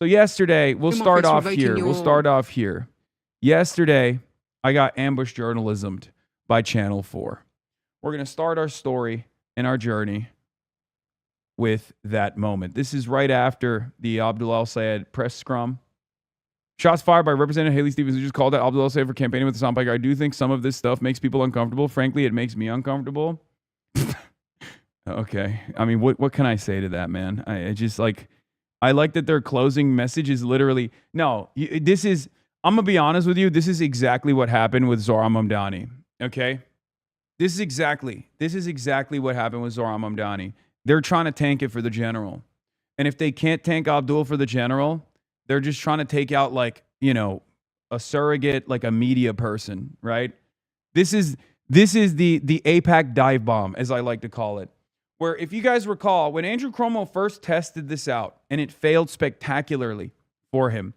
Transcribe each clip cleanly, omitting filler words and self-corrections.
So yesterday, we'll Home start Office off revoking here. We'll your- start off here. Yesterday, I got ambush journalismed by Channel 4. We're going to start our story and our journey with that moment. This is right after the Abdul Al-Sayed press scrum. Shots fired by Representative Haley Stevens, who just called out Abdul Al-Sayed for campaigning with Hasan Piker. I do think some of this stuff makes people uncomfortable. Frankly, it makes me uncomfortable. Okay. I mean, what can I say to that, man? I just like, I like that their closing message is literally, no, this is, I'm going to be honest with you. This is exactly what happened with Zohran Mamdani. Okay. This is exactly what happened with Zohran Mamdani. They're trying to tank it for the general. And if they can't tank Abdul for the general, they're just trying to take out like, you know, a surrogate, like a media person, right? This is the AIPAC dive bomb, as I like to call it. Where if you guys recall, when Andrew Cuomo first tested this out and it failed spectacularly for him,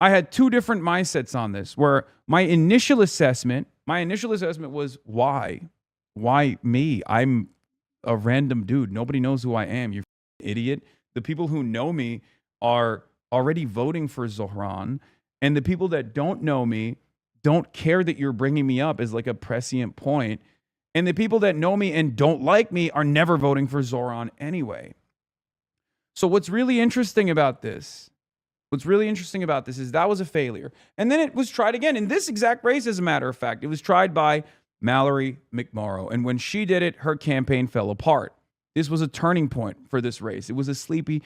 I had two different mindsets on this, where my initial assessment was why me? I'm a random dude. Nobody knows who I am. You idiot. The people who know me are already voting for Zohran, and the people that don't know me don't care that you're bringing me up as like a prescient point. And the people that know me and don't like me are never voting for Zohran anyway. So what's really interesting about this is that was a failure. And then it was tried again in this exact race, as a matter of fact. It was tried by Mallory McMorrow. And when she did it, her campaign fell apart. This was a turning point for this race. It was a sleepy,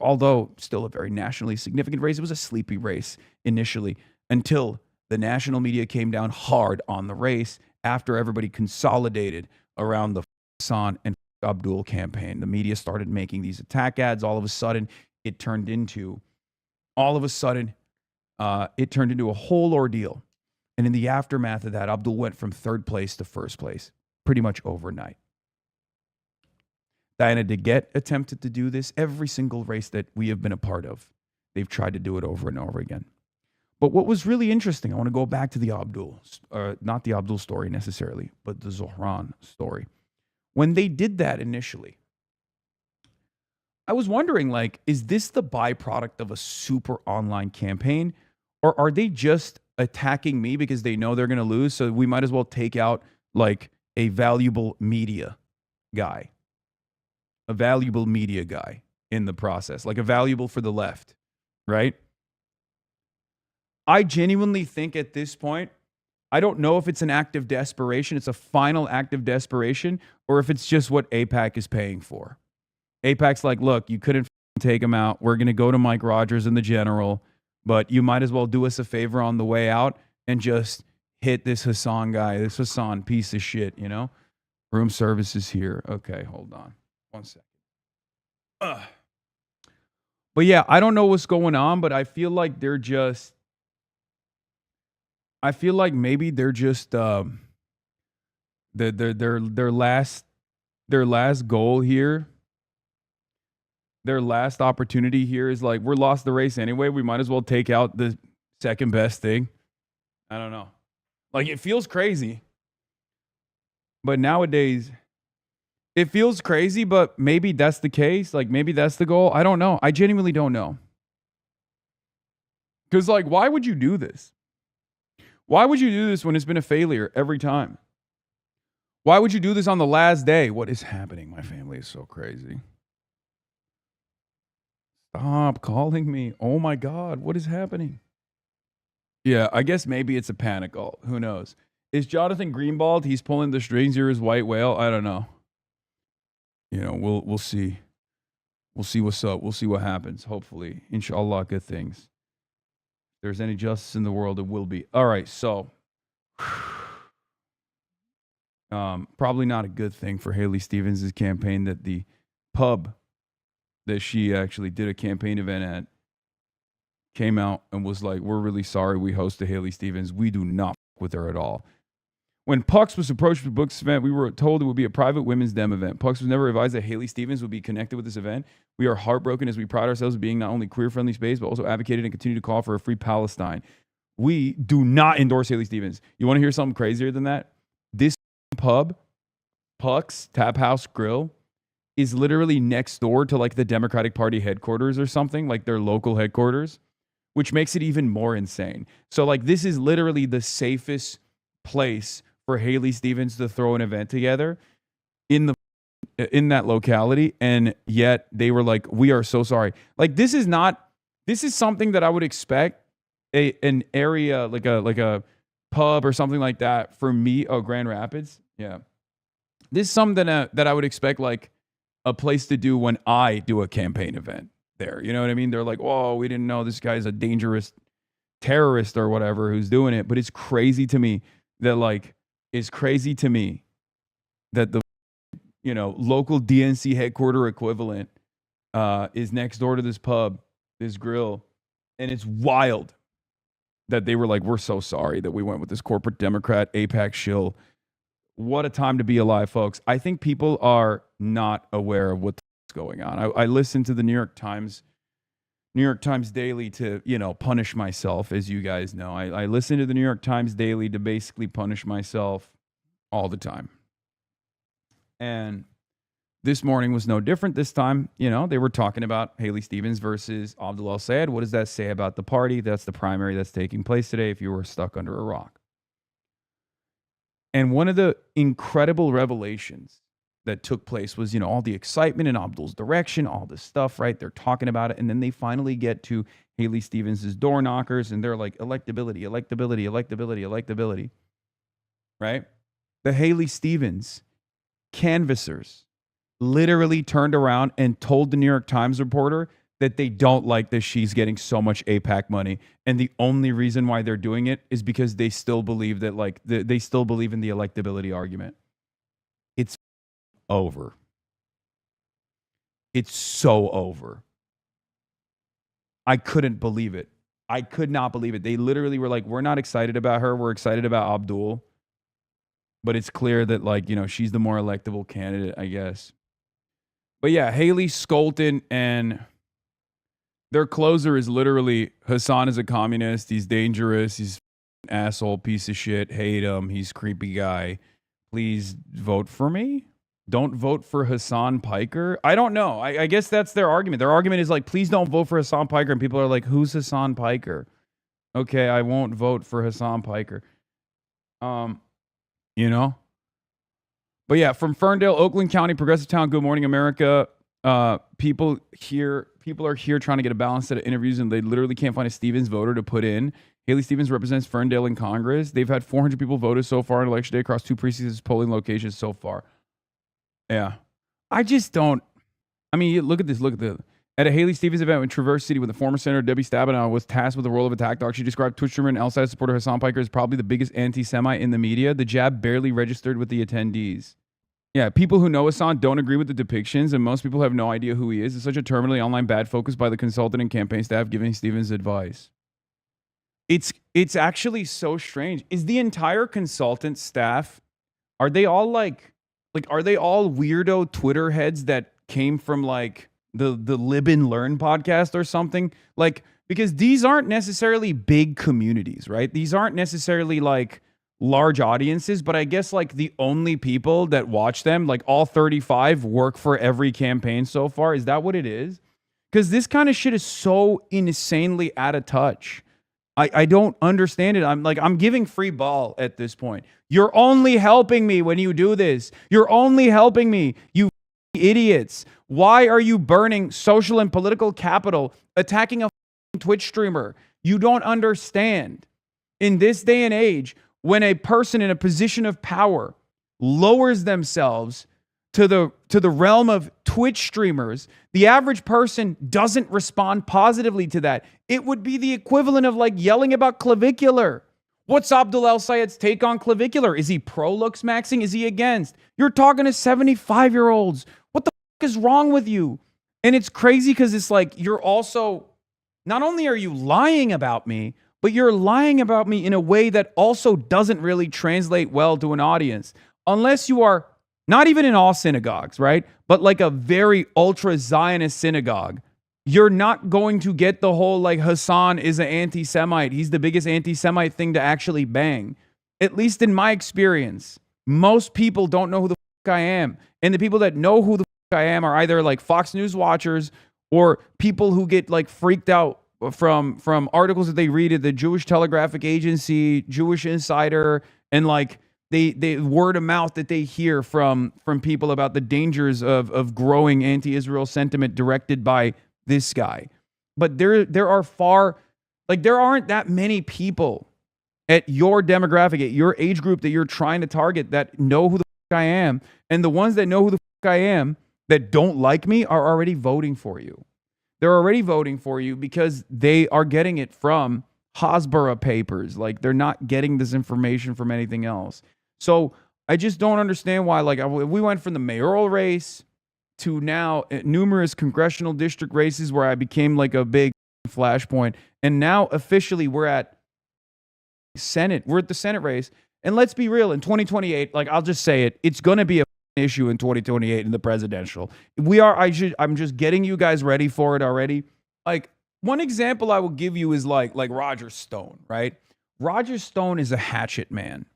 although still a very nationally significant race, it was a sleepy race initially until the national media came down hard on the race after everybody consolidated around the Hasan and Abdul campaign. The media started making these attack ads. All of a sudden, it turned into a whole ordeal. And in the aftermath of that, Abdul went from third place to first place pretty much overnight. Diana DeGette attempted to do this every single race that we have been a part of. They've tried to do it over and over again. But what was really interesting, I want to go back to the Abdul, not the Abdul story necessarily, but the Zohran story. When they did that initially, I was wondering, like, is this the byproduct of a super online campaign? Or are they just attacking me because they know they're going to lose? So we might as well take out, like, a valuable media guy in the process, like a valuable for the left, right? I genuinely think at this point, I don't know if it's an act of desperation, it's a final act of desperation, or if it's just what AIPAC is paying for. AIPAC's like, look, you couldn't take him out. We're going to go to Mike Rogers and the general, but you might as well do us a favor on the way out and just hit this Hasan guy, this Hasan piece of shit, you know? Room service is here. Okay, hold on. 1 second. But yeah, I don't know what's going on, but I feel like maybe they're just their last goal here. Their last opportunity here is like, we're lost the race anyway. We might as well take out the second best thing. I don't know. Like, it feels crazy. But nowadays, it feels crazy, but maybe that's the case. Like, maybe that's the goal. I don't know. I genuinely don't know. Because, like, why would you do this? Why would you do this when it's been a failure every time? Why would you do this on the last day? What is happening? My family is so crazy. Stop calling me. Oh my God, what is happening? Yeah, I guess maybe it's a panic call. Who knows? Is Jonathan Greenbald? He's pulling the strings here as white whale. I don't know. You know, we'll see. We'll see what's up. We'll see what happens. Hopefully, inshallah, good things. If there's any justice in the world, it will be. All right, so probably not a good thing for Haley Stevens' campaign that the pub that she actually did a campaign event at came out and was like, we're really sorry we hosted Haley Stevens. We do not fuck with her at all. When Pucks was approached for Book's event, we were told it would be a private women's dem event. Pucks was never advised that Haley Stevens would be connected with this event. We are heartbroken as we pride ourselves on being not only queer-friendly space, but also advocated and continue to call for a free Palestine. We do not endorse Haley Stevens. You want to hear something crazier than that? This pub, Pucks Tap House Grill, is literally next door to like the Democratic Party headquarters or something, like their local headquarters, which makes it even more insane. So like this is literally the safest place for Haley Stevens to throw an event together in that locality, and yet they were like, we are so sorry. Like this is something that I would expect an area like a pub or something like that for me. Oh, Grand Rapids. Yeah. This is something that I would expect like a place to do when I do a campaign event there. You know what I mean? They're like, whoa, we didn't know this guy's a dangerous terrorist or whatever who's doing it. But it's crazy to me that the local DNC headquarter equivalent is next door to this pub, this grill. And it's wild that they were like, we're so sorry that we went with this corporate Democrat AIPAC shill. What a time to be alive, folks. I think people are not aware of what's going on. I listened to the New York Times Daily to, punish myself, as you guys know. I listen to the New York Times Daily to basically punish myself all the time. And this morning was no different. This time, they were talking about Haley Stevens versus Abdul El-Sayed. What does that say about the party? That's the primary that's taking place today if you were stuck under a rock. And one of the incredible revelations that took place was, all the excitement in Abdul's direction, all this stuff, right? They're talking about it. And then they finally get to Haley Stevens' door knockers and they're like, electability, right? The Haley Stevens canvassers literally turned around and told the New York Times reporter that they don't like that she's getting so much AIPAC money. And the only reason why they're doing it is because they still believe that they still believe in the electability argument. It's over. It's so over. I couldn't believe it. I could not believe it. They literally were like, we're not excited about her. We're excited about Abdul. But it's clear that she's the more electable candidate, I guess. But yeah, Haley, Skolton, and their closer is literally Hasan is a communist. He's dangerous. He's an asshole, piece of shit. Hate him. He's a creepy guy. Please vote for me. Don't vote for Hasan Piker. I don't know. I guess that's their argument. Their argument is like, please don't vote for Hasan Piker. And people are like, who's Hasan Piker? Okay, I won't vote for Hasan Piker. But yeah, from Ferndale, Oakland County, Progressive Town, Good Morning America. People are here trying to get a balanced set of interviews, and they literally can't find a Stevens voter to put in. Haley Stevens represents Ferndale in Congress. They've had 400 people voted so far on election day across 2 precincts polling locations so far. Yeah. I just don't. I mean, look at this. At a Haley Stevens event in Traverse City, when the former Senator Debbie Stabenow was tasked with the role of attack dog, she described Twitch streamer and El-Sayed supporter Hasan Piker as probably the biggest anti-Semite in the media. The jab barely registered with the attendees. Yeah, people who know Hasan don't agree with the depictions, and most people have no idea who he is. It's such a terminally online bad focus by the consultant and campaign staff giving Stevens advice. It's actually so strange. Is the entire consultant staff, are they all are they all weirdo Twitter heads that came from the Lib and Learn podcast or something? Because these aren't necessarily big communities, right? These aren't necessarily large audiences, but I guess the only people that watch them, all 35 work for every campaign so far. Is that what it is? Because this kind of shit is so insanely out of touch. I don't understand it. I'm giving free ball at this point. You're only helping me when you do this. You're only helping me, you idiots. Why are you burning social and political capital attacking a Twitch streamer? You don't understand. In this day and age, when a person in a position of power lowers themselves to the realm of Twitch streamers, the average person doesn't respond positively to that. It would be the equivalent of yelling about clavicular. What's Abdul El-Sayed's take on clavicular? Is he pro looks maxing? Is he against? You're talking to 75-year-olds. What the fuck is wrong with you? And it's crazy because it's you're also, not only are you lying about me, but you're lying about me in a way that also doesn't really translate well to an audience. Unless you are not even in all synagogues, right? But a very ultra-Zionist synagogue. You're not going to get the whole Hasan is an anti-Semite. He's the biggest anti-Semite thing to actually bang. At least in my experience, most people don't know who the fuck I am. And the people that know who the I am are either like Fox News watchers or people who get like freaked out from articles that they read at the Jewish Telegraphic Agency, Jewish Insider, and like they word of mouth that they hear from people about the dangers of growing anti-Israel sentiment directed by this guy. But there aren't that many people at your demographic, at your age group that you're trying to target that know who the fuck I am. And the ones that know who the fuck I am that don't like me are already voting for you. They're already voting for you because they are getting it from Hasbara papers. Like, they're not getting this information from anything else. So I just don't understand why, like, we went from the mayoral race to now numerous congressional district races where I became like a big flashpoint. And now officially we're at Senate. We're at the Senate race. And let's be real, in 2028, like, I'll just say it, it's going to be a issue in 2028 in the presidential. I'm just getting you guys ready for it already. Like, one example I will give you is like Roger Stone, right? Roger Stone is a hatchet man.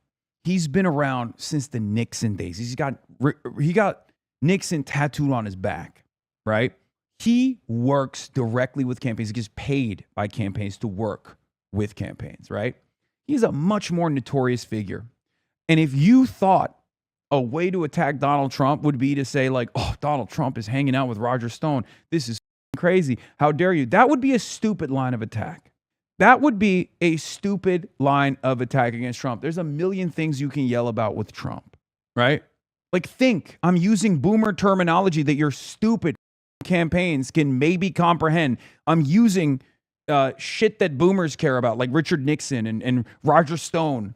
He's been around since the Nixon days. He got Nixon tattooed on his back, right? He works directly with campaigns. He gets paid by campaigns to work with campaigns, right? He's a much more notorious figure. And if you thought a way to attack Donald Trump would be to say like, oh, Donald Trump is hanging out with Roger Stone, this is crazy, how dare you? That would be a stupid line of attack. That would be a stupid line of attack against Trump. There's a million things you can yell about with Trump, right? Like, think, I'm using boomer terminology that your stupid campaigns can maybe comprehend. I'm using shit that boomers care about, like Richard Nixon and Roger Stone.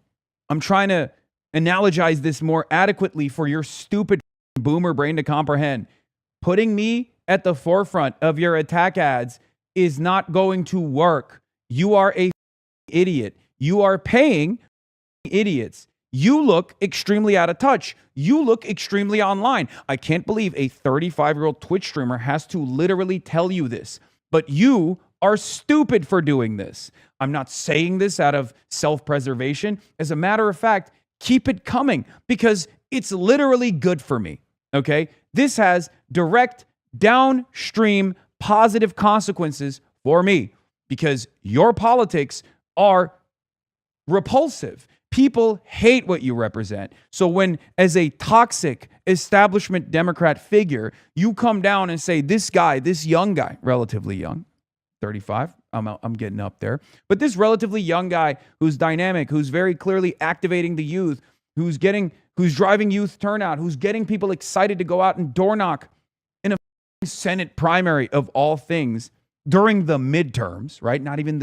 I'm trying to analogize this more adequately for your stupid boomer brain to comprehend. Putting me at the forefront of your attack ads is not going to work. You are a idiot. You are paying idiots. You look extremely out of touch. You look extremely online. I can't believe a 35-year-old Twitch streamer has to literally tell you this, but you are stupid for doing this. I'm not saying this out of self-preservation. As a matter of fact, keep it coming because it's literally good for me, okay? This has direct downstream positive consequences for me because your politics are repulsive. People hate what you represent. So when, as a toxic establishment Democrat figure, you come down and say, this guy, this young guy, relatively young, 35, I'm getting up there, but this relatively young guy who's dynamic, who's very clearly activating the youth, who's driving youth turnout, who's getting people excited to go out and door knock in a Senate primary of all things during the midterms, right? Not even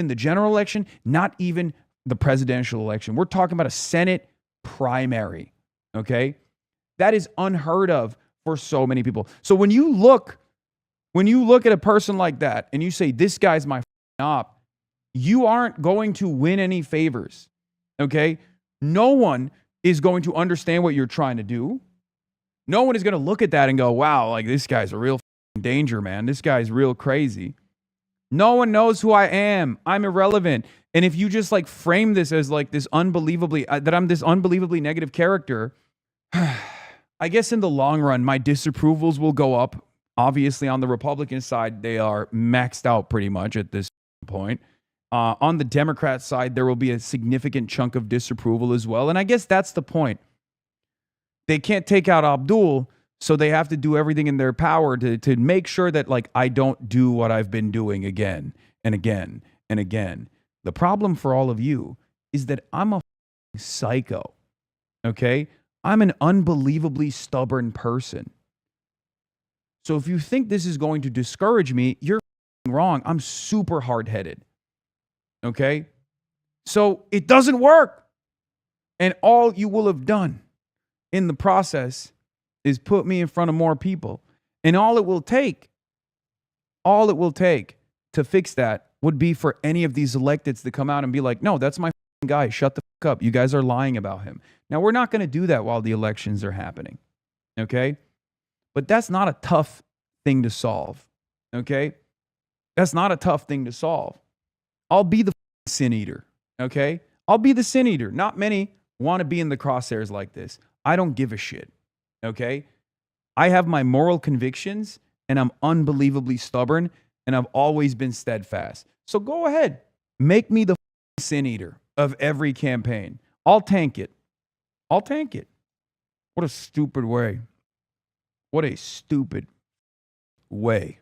the general election, not even the presidential election. We're talking about a Senate primary, okay? That is unheard of for so many people. So when you look at a person like that and you say, this guy's my op, you aren't going to win any favors, okay? No one is going to understand what you're trying to do. No one is going to look at that and go, wow, like, this guy's a real danger, man. This guy's real crazy. No one knows who I am. I'm irrelevant. And if you just like frame this as like this that I'm this unbelievably negative character, I guess in the long run, my disapprovals will go up. Obviously, on the Republican side, they are maxed out pretty much at this point. On the Democrat side, there will be a significant chunk of disapproval as well. And I guess that's the point. They can't take out Abdul, so they have to do everything in their power to make sure that, like, I don't do what I've been doing again and again and again. The problem for all of you is that I'm a psycho, okay? I'm an unbelievably stubborn person. So if you think this is going to discourage me, you're wrong. I'm super hard-headed, okay? So it doesn't work. And all you will have done in the process is put me in front of more people. And all it will take to fix that would be for any of these electeds to come out and be like, no, that's my guy. Shut the fuck up. You guys are lying about him. Now, we're not going to do that while the elections are happening, okay? But that's not a tough thing to solve, okay? That's not a tough thing to solve. I'll be the sin eater, okay? I'll be the sin eater. Not many want to be in the crosshairs like this. I don't give a shit, okay? I have my moral convictions and I'm unbelievably stubborn and I've always been steadfast. So go ahead, make me the sin eater of every campaign. I'll tank it. I'll tank it. What a stupid way. What a stupid way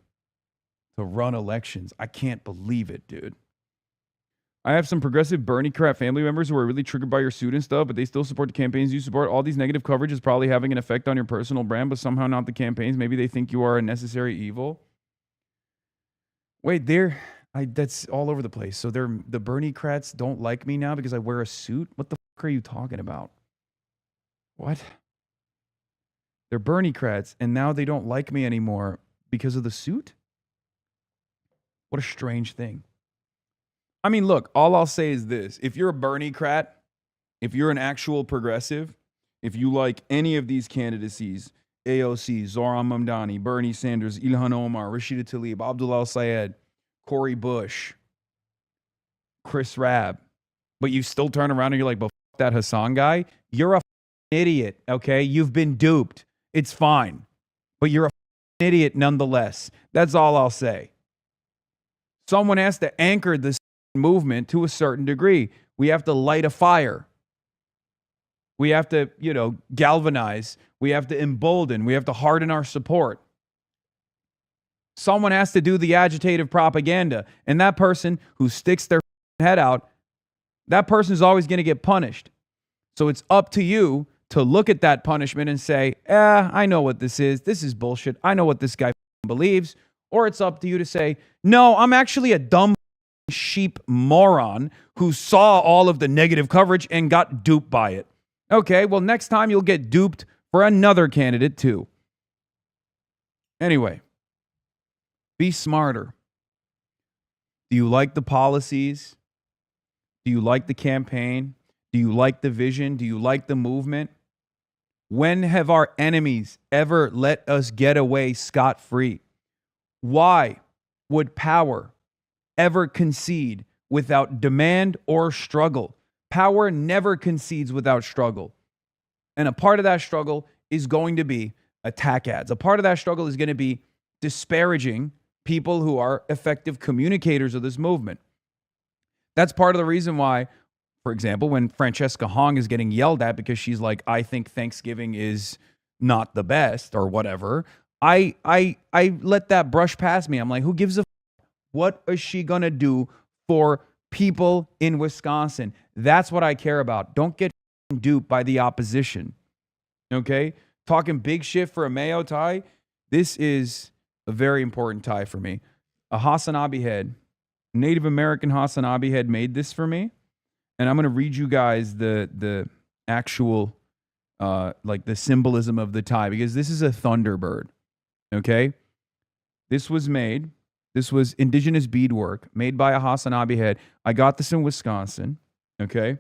to run elections. I can't believe it, dude. I have some progressive Bernie crap family members who are really triggered by your suit and stuff, but they still support the campaigns you support. All these negative coverage is probably having an effect on your personal brand, but somehow not the campaigns. Maybe they think you are a necessary evil. Wait, that's all over the place. So the Bernie crats don't like me now because I wear a suit? What the fuck are you talking about? What? They're Bernie crats, and now they don't like me anymore because of the suit? What a strange thing. I mean, look, all I'll say is this. If you're a Bernie crat, if you're an actual progressive, if you like any of these candidacies, AOC, Zoran Mamdani, Bernie Sanders, Ilhan Omar, Rashida Tlaib, Abdul Al-Sayed, Cori Bush, Chris Rabb, but you still turn around and you're like, but f- that Hasan guy, you're a idiot, okay? You've been duped. It's fine, but you're a idiot nonetheless. That's all I'll say. Someone has to anchor this movement to a certain degree. We have to light a fire. We have to, galvanize. We have to embolden. We have to harden our support. Someone has to do the agitative propaganda. And that person who sticks their head out, that person is always going to get punished. So it's up to you to look at that punishment and say, I know what this is. This is bullshit. I know what this guy believes. Or it's up to you to say, no, I'm actually a dumb sheep moron who saw all of the negative coverage and got duped by it. Okay, well, next time you'll get duped for another candidate too. Anyway, be smarter. Do you like the policies? Do you like the campaign? Do you like the vision? Do you like the movement? When have our enemies ever let us get away scot-free? Why would power ever concede without demand or struggle? Power never concedes without struggle. And a part of that struggle is going to be attack ads. A part of that struggle is going to be disparaging people who are effective communicators of this movement. That's part of the reason why, for example, when Francesca Hong is getting yelled at because she's like, I think Thanksgiving is not the best or whatever, I let that brush past me. I'm like, who gives a what is she going to do for people in Wisconsin? That's what I care about. Don't get duped by the opposition. Okay? Talking big shit for a Mayo tie. This is a very important tie for me. A Hasanabi head, Native American Hasanabi head made this for me. And I'm going to read you guys the actual, the symbolism of the tie, because this is a Thunderbird. Okay? This was indigenous beadwork made by a Hasanabi head. I got this in Wisconsin. Okay?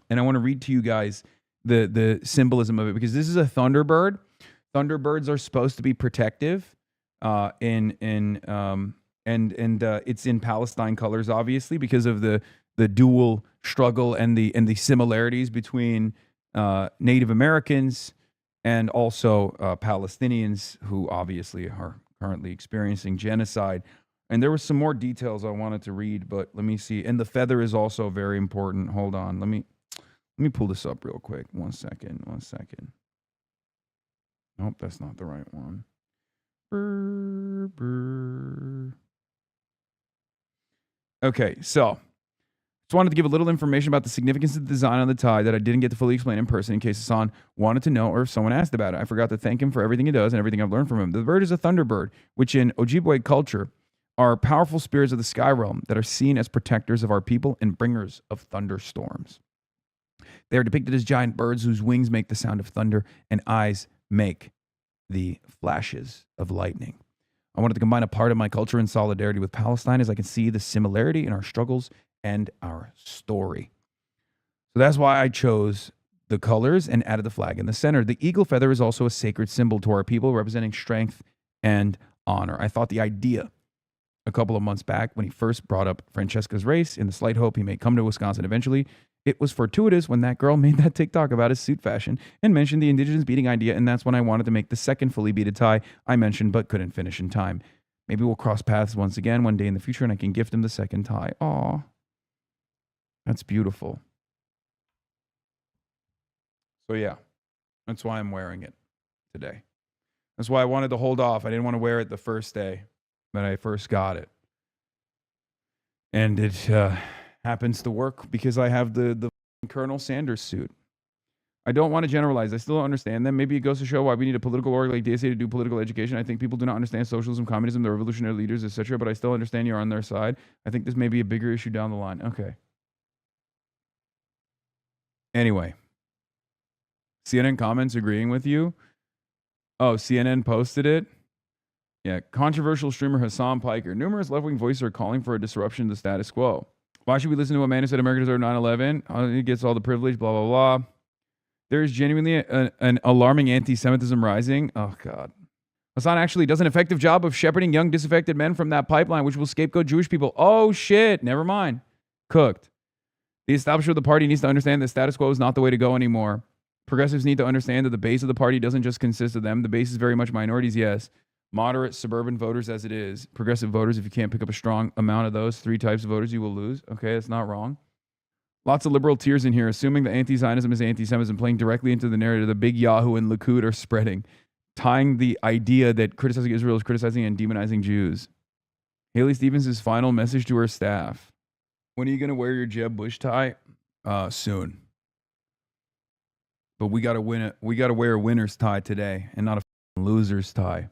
And I want to read to you guys the symbolism of it, because this is a Thunderbird. Thunderbirds are supposed to be protective, and it's in Palestine colors, obviously, because of the dual struggle and the similarities between Native Americans and also Palestinians, who obviously are currently experiencing genocide. And there were some more details I wanted to read, but let me see. And the feather is also very important. Hold on. Let me pull this up real quick. One second. Nope, that's not the right one. Okay, so just wanted to give a little information about the significance of the design on the tie that I didn't get to fully explain in person in case Hasan wanted to know or if someone asked about it. I forgot to thank him for everything he does and everything I've learned from him. The bird is a thunderbird, which in Ojibwe culture are powerful spirits of the sky realm that are seen as protectors of our people and bringers of thunderstorms. They are depicted as giant birds whose wings make the sound of thunder and eyes make the flashes of lightning. I wanted to combine a part of my culture in solidarity with Palestine, as I can see the similarity in our struggles and our story. So that's why I chose the colors and added the flag in the center. The eagle feather is also a sacred symbol to our people, representing strength and honor. I thought the idea a couple of months back when he first brought up Francesca's race in the slight hope he may come to Wisconsin eventually, It was fortuitous when that girl made that TikTok about his suit fashion and mentioned the indigenous beading idea, and that's when I wanted to make the second fully beaded tie I mentioned but couldn't finish in time. Maybe we'll cross paths once again one day in the future and I can gift him the second tie. Aw. That's beautiful. So yeah, that's why I'm wearing it today. That's why I wanted to hold off. I didn't want to wear it the first day that I first got it. And it happens to work because I have the Colonel Sanders suit. I don't want to generalize. I still don't understand them. Maybe it goes to show why we need a political org like DSA to do political education. I think people do not understand socialism, communism, the revolutionary leaders, etc. But I still understand you're on their side. I think this may be a bigger issue down the line. Okay. Anyway. CNN comments agreeing with you. Oh, CNN posted it. Yeah. Controversial streamer Hasan Piker. Numerous left-wing voices are calling for a disruption of the status quo. Why should we listen to what man who said America deserved 9/11? He gets all the privilege, blah, blah, blah. There is genuinely an alarming anti-Semitism rising. Oh, God. Hasan actually does an effective job of shepherding young, disaffected men from that pipeline, which will scapegoat Jewish people. Oh, shit. Never mind. Cooked. The establishment of the party needs to understand that status quo is not the way to go anymore. Progressives need to understand that the base of the party doesn't just consist of them. The base is very much minorities, yes. Moderate suburban voters as it is. Progressive voters, if you can't pick up a strong amount of those three types of voters, you will lose. Okay, that's not wrong. Lots of liberal tears in here, assuming that anti-Zionism is anti-Semitism, playing directly into the narrative the big Yahoo and Likud are spreading, tying the idea that criticizing Israel is criticizing and demonizing Jews. Haley Stevens' final message to her staff. When are you going to wear your Jeb Bush tie? Soon. But we got to win it. We got to wear a winner's tie today and not a loser's tie.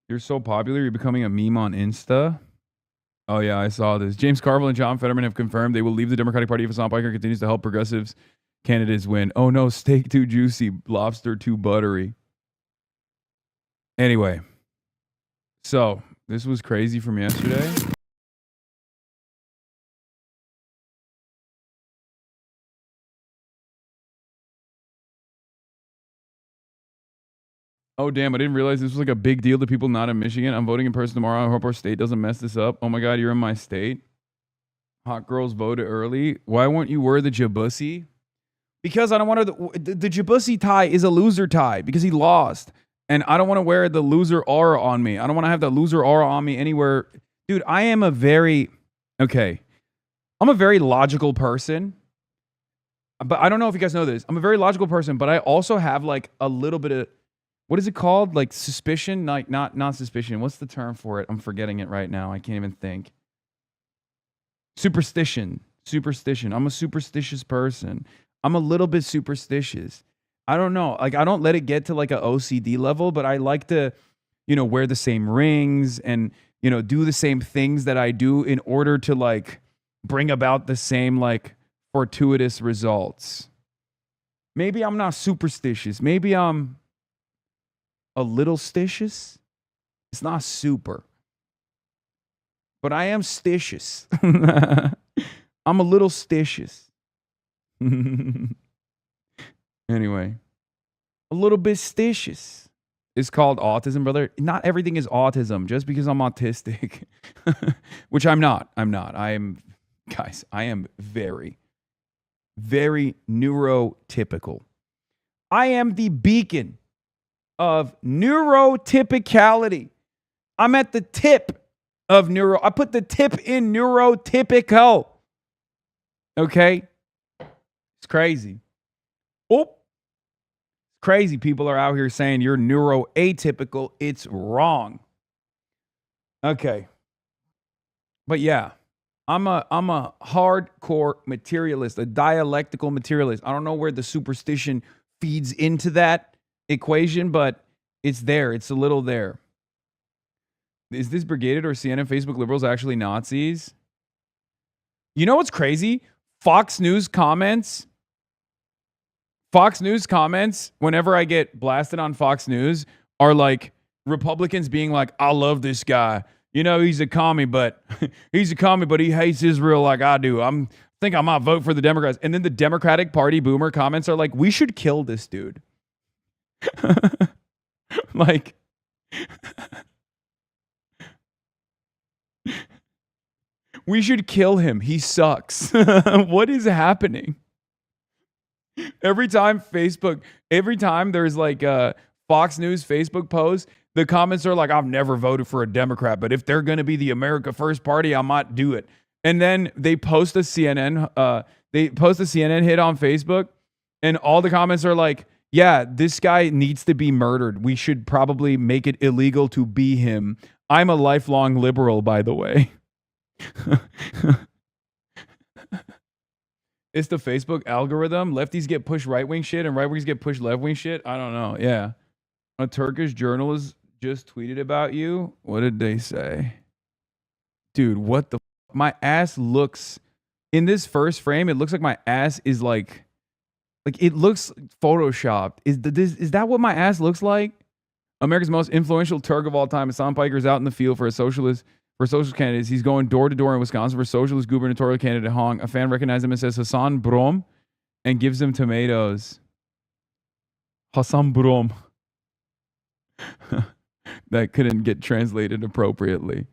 You're so popular, you're becoming a meme on Insta. Oh, yeah, I saw this. James Carville and John Fetterman have confirmed they will leave the Democratic Party if Hasan Piker continues to help progressives candidates win. Oh, no, steak too juicy, lobster too buttery. Anyway, so this was crazy from yesterday. Oh, damn, I didn't realize this was like a big deal to people not in Michigan. I'm voting in person tomorrow. I hope our state doesn't mess this up. Oh, my God, you're in my state. Hot girls voted early. Why won't you wear the Jabussy? Because I don't want to. The Jabussy tie is a loser tie because he lost. And I don't want to wear the loser aura on me. I don't want to have the loser aura on me anywhere. Dude, I am a very. Okay. I'm a very logical person. But I don't know if you guys know this. I'm a very logical person, but I also have like a little bit of. What is it called? Like suspicion? Like not suspicion. What's the term for it? I'm forgetting it right now. I can't even think. Superstition. I'm a superstitious person. I'm a little bit superstitious. I don't know. Like, I don't let it get to like a OCD level, but I like to, wear the same rings and, do the same things that I do in order to like bring about the same like fortuitous results. Maybe I'm not superstitious. Maybe I'm a little stitious. It's not super. But I am stitious. I'm a little stitious. Anyway, a little bit stitious. It's called autism, brother. Not everything is autism just because I'm autistic, which I'm not. I am very, very neurotypical. I am the beacon of neurotypicality. I'm at the tip of I put the tip in neurotypical. Okay? It's crazy. Oh. Crazy people are out here saying you're neuroatypical. It's wrong. Okay. But yeah, I'm a hardcore materialist, a dialectical materialist. I don't know where the superstition feeds into that equation, but it's there. It's a little there. Is this brigaded or CNN Facebook liberals actually Nazis? You know what's crazy? Fox News comments, whenever I get blasted on Fox News, are like Republicans being like, I love this guy. He's a commie, but he hates Israel like I do. I think I might vote for the Democrats. And then the Democratic Party boomer comments are like, we should kill this dude. Like, We should kill him. He sucks. What is happening? Every time there's like a Fox News Facebook post, the comments are like, I've never voted for a Democrat, but if they're going to be the America First Party, I might do it. And then they post a CNN hit on Facebook, and all the comments are like, yeah, this guy needs to be murdered. We should probably make it illegal to be him. I'm a lifelong liberal, by the way. It's the Facebook algorithm. Lefties get pushed right-wing shit and right-wings get pushed left-wing shit. I don't know. Yeah. A Turkish journalist just tweeted about you. What did they say? Dude, what the my ass looks in this first frame, it looks like my ass is like it looks photoshopped. Is that what my ass looks like? America's most influential Turk of all time, Hasan Piker, is out in the field for socialist candidates. He's going door to door in Wisconsin for socialist gubernatorial candidate Hong. A fan recognizes him and says Hasan Brom and gives him tomatoes. Hasan Brom. That couldn't get translated appropriately.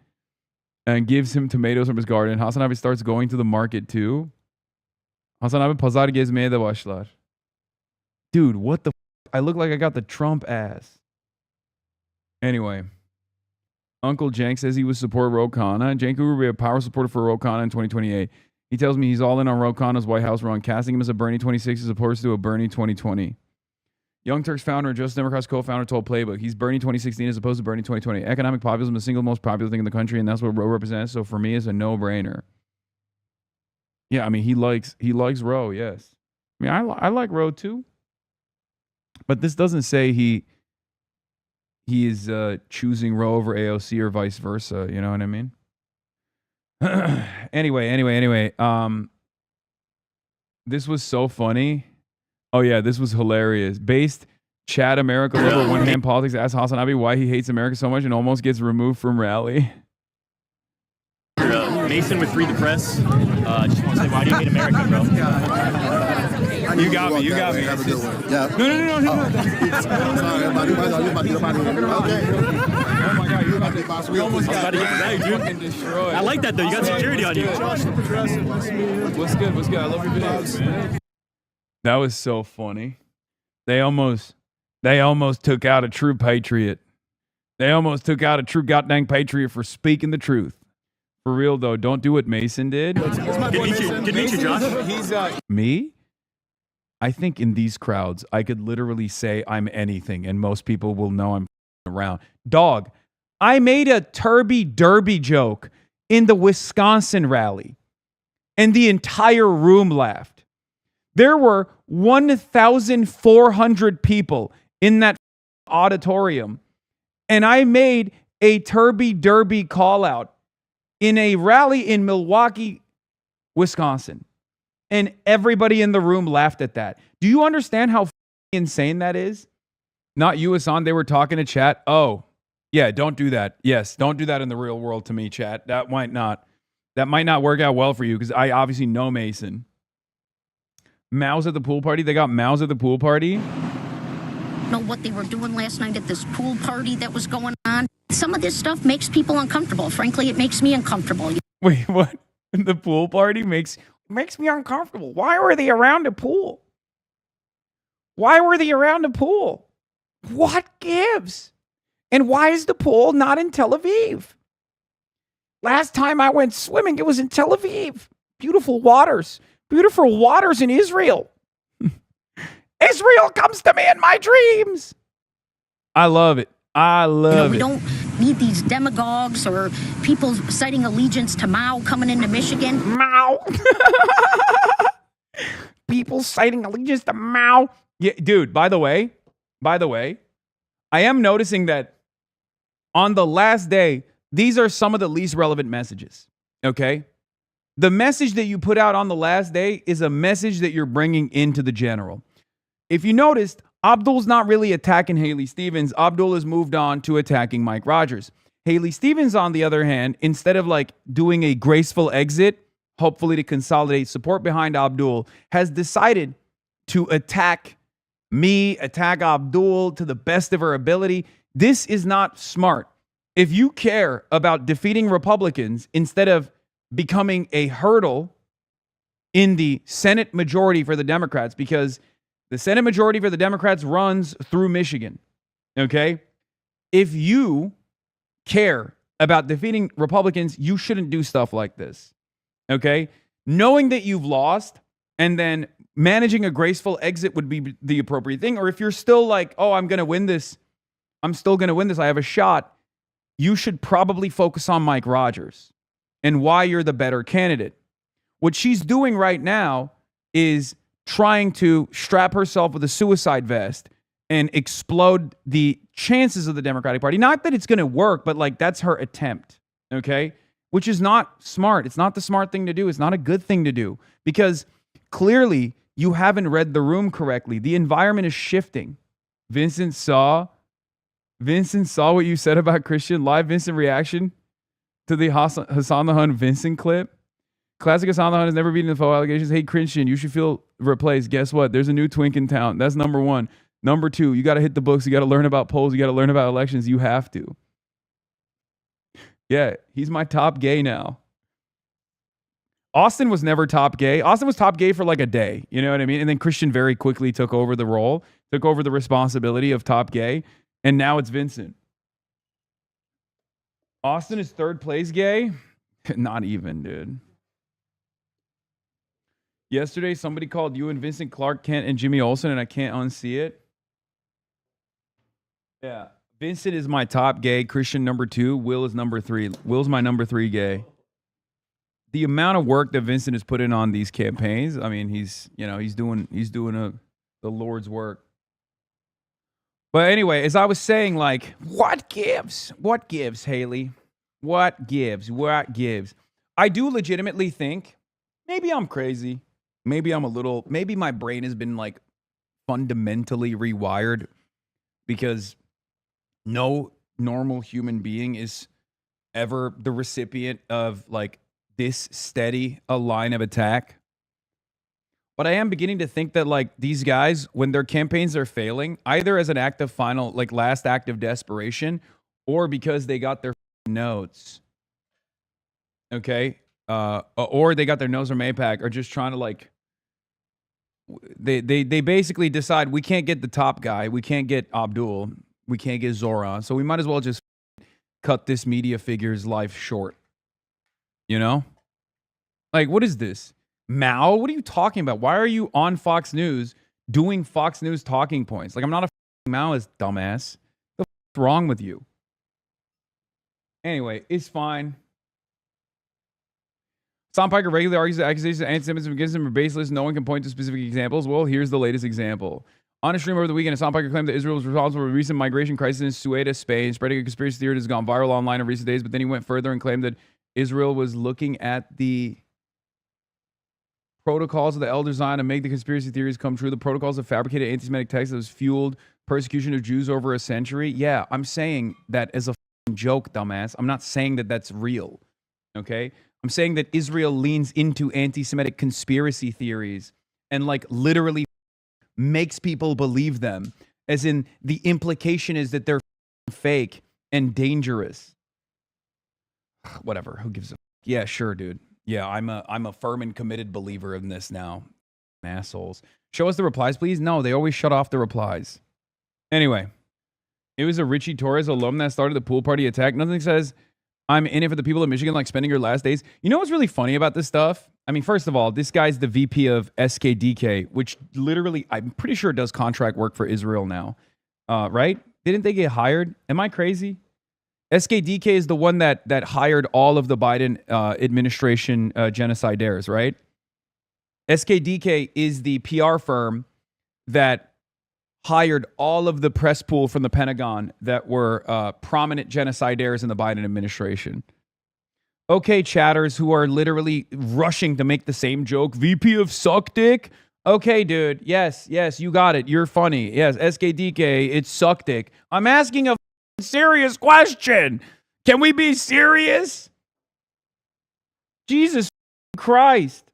And gives him tomatoes from his garden. Hasan abi starts going to the market too. Hasan abi pazar gezmeye de başlar. Dude, what the I look like I got the Trump ass. Anyway, Uncle Jank says he would support Ro Khanna. Jank will be a power supporter for Ro Khanna in 2028. He tells me he's all in on Ro Khanna's White House run, casting him as a Bernie 26 as opposed to a Bernie 2020. Young Turks founder and Just Democrats co-founder told Playbook he's Bernie 2016 as opposed to Bernie 2020. Economic populism is the single most popular thing in the country, and that's what Ro represents. So for me, it's a no-brainer. Yeah, I mean he likes Ro. Yes, I mean I like Ro too, but this doesn't say he is choosing Ro over AOC or vice versa. You know what I mean? Anyway. This was so funny. Oh yeah, this was hilarious. Based Chad America lover one hand politics asks Hasan abi why he hates America so much and almost gets removed from rally. Mason with Free the Press. Just want to say, why do you hate America, bro? You got me. Yeah. No. Oh my God, you about to. We almost got dude. Destroyed. I like that though. You got security on you. What's good? I love your videos, man. That was so funny. They almost took out a true patriot. They almost took out a true goddamn patriot for speaking the truth. For real though, don't do what Mason did. Good to meet you, Josh. He's me? I think in these crowds, I could literally say I'm anything, and most people will know I'm around. Dog, I made a Turby Derby joke in the Wisconsin rally, and the entire room laughed. There were 1,400 people in that auditorium, and I made a Turby Derby call out in a rally in Milwaukee, Wisconsin. And everybody in the room laughed at that. Do you understand how insane that is? Not you, Hasan. They were talking to chat. Oh, yeah, don't do that. Yes, don't do that in the real world to me, chat. That might not work out well for you because I obviously know Mason. Mao's at the pool party. They got Mao's at the pool party. Know what they were doing last night at this pool party that was going on. Some of this stuff makes people uncomfortable. Frankly, it makes me uncomfortable. Wait, what? The pool party makes me uncomfortable. Why were they around a pool? What gives? And why is the pool not in Tel Aviv? Last time I went swimming, it was in Tel Aviv. Beautiful waters in Israel. Israel comes to me in my dreams. I love it. We don't need these demagogues or people citing allegiance to Mao coming into Michigan. Mao. People citing allegiance to Mao. Yeah, dude, by the way, I am noticing that on the last day, these are some of the least relevant messages, okay? The message that you put out on the last day is a message that you're bringing into the general. If you noticed, Abdul's not really attacking Haley Stevens. Abdul has moved on to attacking Mike Rogers. Haley Stevens, on the other hand, instead of like doing a graceful exit, hopefully to consolidate support behind Abdul, has decided to attack me, attack Abdul to the best of her ability. This is not smart. If you care about defeating Republicans instead of becoming a hurdle in the Senate majority for the Democrats, because the Senate majority for the Democrats runs through Michigan. Okay? If you care about defeating Republicans, you shouldn't do stuff like this. Okay? Knowing that you've lost and then managing a graceful exit would be the appropriate thing. Or if you're still like, oh, I'm going to win this, I'm still going to win this, I have a shot, you should probably focus on Mike Rogers and why you're the better candidate. What she's doing right now is trying to strap herself with a suicide vest and explode the chances of the Democratic Party. Not that it's going to work, but like that's her attempt, okay? Which is not smart. It's not the smart thing to do. It's not a good thing to do, because clearly you haven't read the room correctly. The environment is shifting. Vincent saw what you said about Christian. Live Vincent reaction to the Hasan the Hun Vincent clip. Classic Hasan the Hun has never beaten the faux allegations. Hey, Christian, you should feel replaced. Guess what? There's a new twink in town. That's number one. Number two, you got to hit the books. You got to learn about polls. You got to learn about elections. You have to. Yeah, he's my top gay now. Austin was never top gay. Austin was top gay for like a day. You know what I mean? And then Christian very quickly took over the role, took over the responsibility of top gay. And now it's Vincent. Austin is third place gay? Not even, dude. Yesterday, somebody called you and Vincent Clark Kent and Jimmy Olsen, and I can't unsee it. Yeah. Vincent is my top gay. Christian number 2. Will is number 3. Will's my number 3 gay. The amount of work that Vincent has put in on these campaigns, I mean, he's doing the Lord's work. But anyway, as I was saying, like, what gives? What gives, Haley? What gives? What gives? I do legitimately think maybe I'm crazy. Maybe my brain has been like fundamentally rewired, because no normal human being is ever the recipient of like this steady a line of attack. But I am beginning to think that like these guys, when their campaigns are failing, either as an act of last act of desperation, or because they got their notes, okay, or they got their nose from AIPAC, or just trying to like, they basically decide we can't get the top guy, we can't get Abdul, we can't get Zoran, so we might as well just cut this media figure's life short. You know? Like, what is this? Mao? What are you talking about? Why are you on Fox News doing Fox News talking points? Like, I'm not a Maoist, dumbass. What's wrong with you? Anyway, it's fine. Sam Piker regularly argues that accusations of anti-Semitism against him are baseless. No one can point to specific examples. Well, here's the latest example. On a stream over the weekend, Sam Piker claimed that Israel was responsible for a recent migration crisis in Ceuta, Spain, spreading a conspiracy theory that has gone viral online in recent days. But then he went further and claimed that Israel was looking at the protocols of the Elder Zion to make the conspiracy theories come true. The protocols of fabricated anti-Semitic texts that has fueled persecution of Jews over a century. Yeah, I'm saying that as a joke, dumbass. I'm not saying that that's real. Okay? I'm saying that Israel leans into anti-Semitic conspiracy theories and like literally makes people believe them, as in the implication is that they're fake and dangerous. Whatever, who gives a yeah, sure, dude. Yeah, I'm a firm and committed believer in this now. Assholes. Show us the replies, please. No, they always shut off the replies. Anyway, it was a Richie Torres alum that started the pool party attack. Nothing says I'm in it for the people of Michigan, like spending your last days. You know what's really funny about this stuff? I mean, first of all, this guy's the VP of SKDK, which literally, I'm pretty sure does contract work for Israel now. Right? Didn't they get hired? Am I crazy? SKDK is the one that hired all of the Biden administration genocidaires, right? SKDK is the PR firm that hired all of the press pool from the Pentagon that were prominent genocidaires in the Biden administration. Okay, chatters who are literally rushing to make the same joke. VP of suck dick? Okay, dude. Yes, you got it. You're funny. Yes, SKDK, it's suck dick. I'm asking a serious question. Can we be serious? Jesus Christ.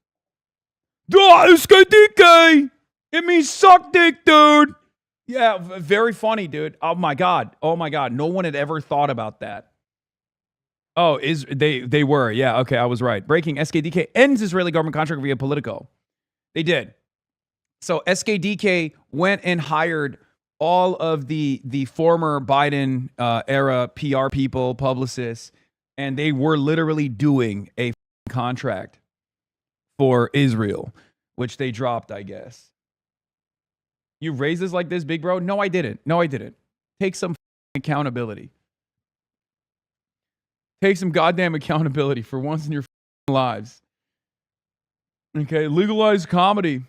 Duh, SKDK! It means suck dick, dude. Yeah, very funny, dude. Oh my God. No one had ever thought about that. Oh, they were. Yeah, okay, I was right. Breaking, SKDK ends Israeli government contract via Politico. They did. So SKDK went and hired all of the former Biden era PR people, publicists, and they were literally doing a contract for Israel, which they dropped, I guess. You raised this like this, big bro? No, I didn't. Take some accountability. Take some goddamn accountability for once in your lives. Okay, legalize comedy.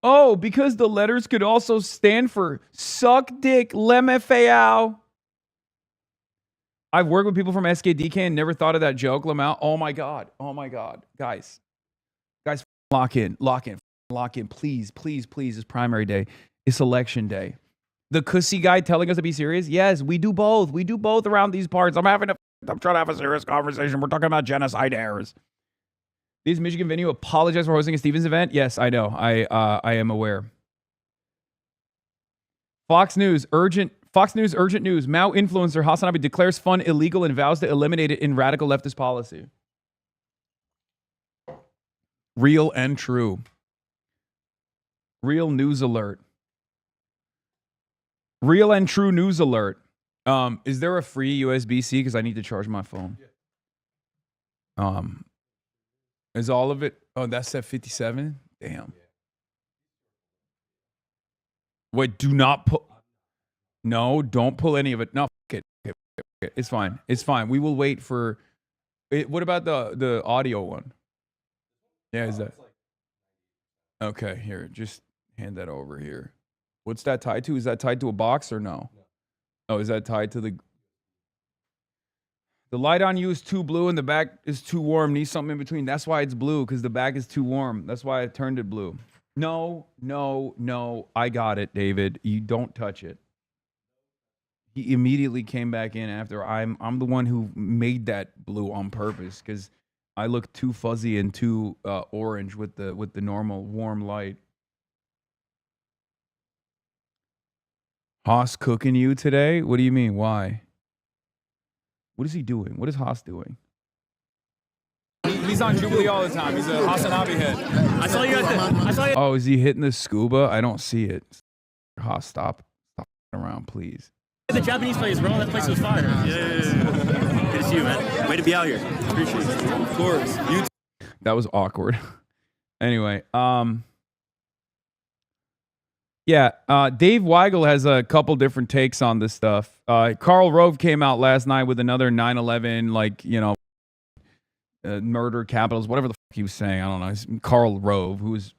Oh, because the letters could also stand for suck dick, lemefeao. I've worked with people from SKDK and never thought of that joke, Lamau. Oh my God. Guys, lock in. Please. It's primary day. It's election day. The cussy guy telling us to be serious? Yes, we do both. We do both around these parts. I'm trying to have a serious conversation. We're talking about genocide errors. These Michigan venue apologized for hosting a Stevens event? Yes, I know. I am aware. Fox News urgent news. Mao influencer Hasan declares fund illegal and vows to eliminate it in radical leftist policy. Real and true. Real news alert. Real and true news alert. Is there a free USB-C? Because I need to charge my phone. Is all of it? Oh, that's at 57? Damn. Wait, do not pull. No, don't pull any of it. No, okay. It's fine. We will wait for it. What about the audio one? Yeah, is that? Okay, here. Just hand that over here. What's that tied to? Is that tied to a box or no? Oh, is that tied to the light on you is too blue and the back is too warm. Need something in between. That's why it's blue, because the back is too warm. That's why I turned it blue. No. I got it, David. You don't touch it. He immediately came back in after. I'm the one who made that blue on purpose because I look too fuzzy and too orange with the normal warm light. Haas cooking you today? What do you mean? Why? What is he doing? What is Haas doing? He's on Jubilee all the time. He's a Hasan head. I saw you at the. Oh, is he hitting the scuba? I don't see it. Haas, stop around, please. The Japanese place, bro. That place was fire. Yeah. Good to see you, man. Way to be out here. Appreciate it. Of course. That was awkward. Anyway, yeah, Dave Weigel has a couple different takes on this stuff. Karl Rove came out last night with another 9/11, murder capitals, whatever the fuck he was saying. I don't know. It's Karl Rove, who is,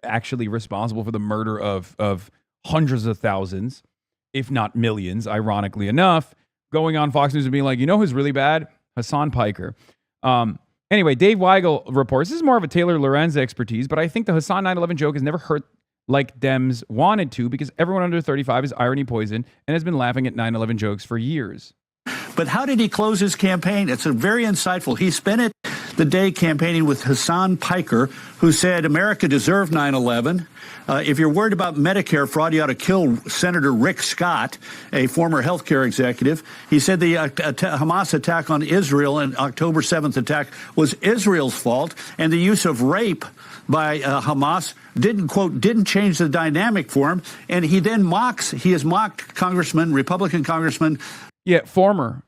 actually responsible for the murder of hundreds of thousands, if not millions, ironically enough, going on Fox News and being like, who's really bad? Hasan Piker. Anyway, Dave Weigel reports, this is more of a Taylor Lorenz expertise, but I think the Hasan 9/11 joke has never hurt like Dems wanted to, because everyone under 35 is irony poison and has been laughing at 9/11 jokes for years. But how did he close his campaign? It's very insightful. He spent the day campaigning with Hasan Piker, who said America deserved 9/11. If you're worried about Medicare fraud, you ought to kill Senator Rick Scott, a former healthcare executive. He said the Hamas attack on Israel and October 7th attack was Israel's fault, and the use of rape by Hamas didn't change the dynamic for him. And he then he has mocked Republican congressman. Yeah, former.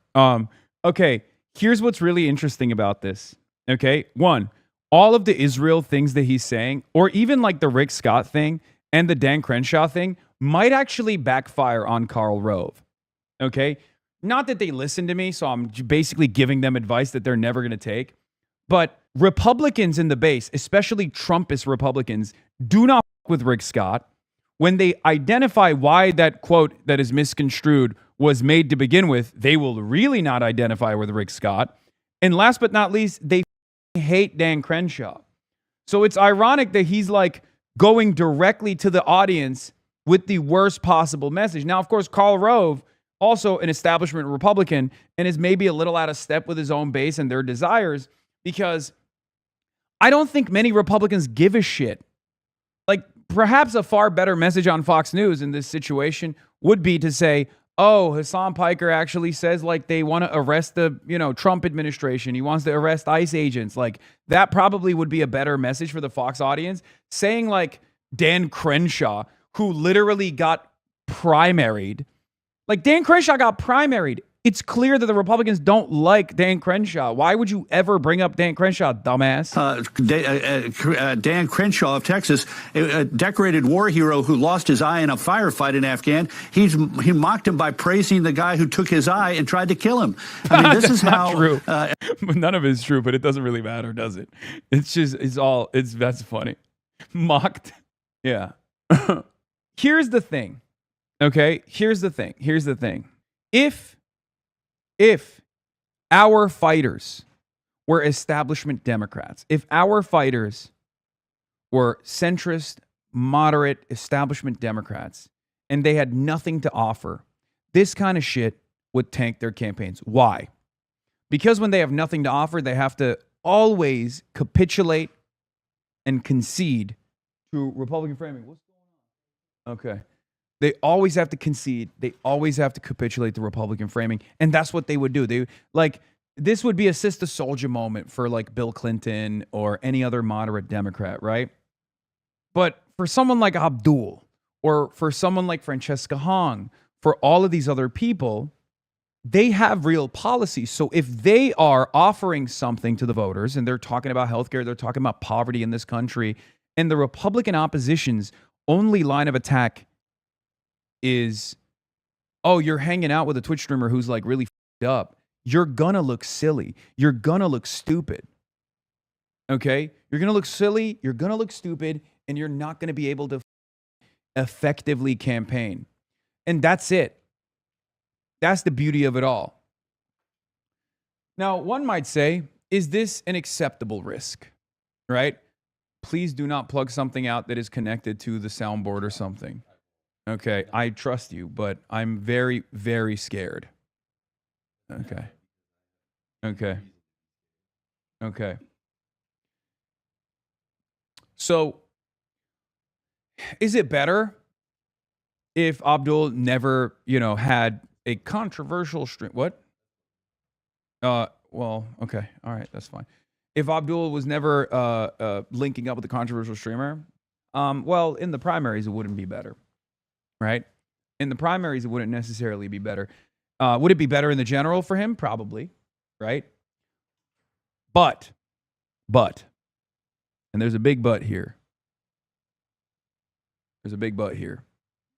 Okay, here's what's really interesting about this. Okay, one, all of the Israel things that he's saying, or even like the Rick Scott thing and the Dan Crenshaw thing, might actually backfire on Karl Rove. Okay, not that they listen to me, so I'm basically giving them advice that they're never going to take. But Republicans in the base, especially Trumpist Republicans, do not fuck with Rick Scott. When they identify why that quote that is misconstrued was made to begin with, they will really not identify with Rick Scott. And last but not least, they hate Dan Crenshaw. So it's ironic that he's like going directly to the audience with the worst possible message. Now, of course, Karl Rove, also an establishment Republican, and is maybe a little out of step with his own base and their desires, because I don't think many Republicans give a shit. Like, perhaps a far better message on Fox News in this situation would be to say, oh, Hasan Piker actually says like they want to arrest the, Trump administration. He wants to arrest ICE agents. Like that probably would be a better message for the Fox audience. Saying like Dan Crenshaw, who literally got primaried. Like Dan Crenshaw got primaried. It's clear that the Republicans don't like Dan Crenshaw. Why would you ever bring up Dan Crenshaw, dumbass? Dan Crenshaw of Texas, a decorated war hero who lost his eye in a firefight in Afghan. He mocked him by praising the guy who took his eye and tried to kill him. I mean, this is how true. None of it is true, but it doesn't really matter, does it? It's just that's funny. Mocked. Yeah. Here's the thing. Okay? Here's the thing. If our fighters were establishment Democrats, if our fighters were centrist, moderate establishment Democrats, and they had nothing to offer, this kind of shit would tank their campaigns. Why? Because when they have nothing to offer, they have to always capitulate and concede to Republican framing. What's going on? Okay. They always have to concede. They always have to capitulate to Republican framing. And that's what they would do. This would be a Sister Soldier moment for like Bill Clinton or any other moderate Democrat, right? But for someone like Abdul or for someone like Francesca Hong, for all of these other people, they have real policies. So if they are offering something to the voters and they're talking about healthcare, they're talking about poverty in this country, and the Republican opposition's only line of attack is, oh, you're hanging out with a Twitch streamer who's like really f***ed up, you're gonna look silly. You're gonna look stupid. Okay? You're gonna look silly, you're gonna look stupid, and you're not gonna be able to effectively campaign. And that's it. That's the beauty of it all. Now, one might say, is this an acceptable risk? Right? Please do not plug something out that is connected to the soundboard or something. Okay, I trust you, but I'm very, very scared. Okay. So, is it better if Abdul never, had a controversial stream? What? Well, okay. All right, that's fine. If Abdul was never linking up with a controversial streamer, well, in the primaries, it wouldn't be better. Right? In the primaries, it wouldn't necessarily be better. Would it be better in the general for him? Probably. Right? But, and there's a big but here. There's a big but here.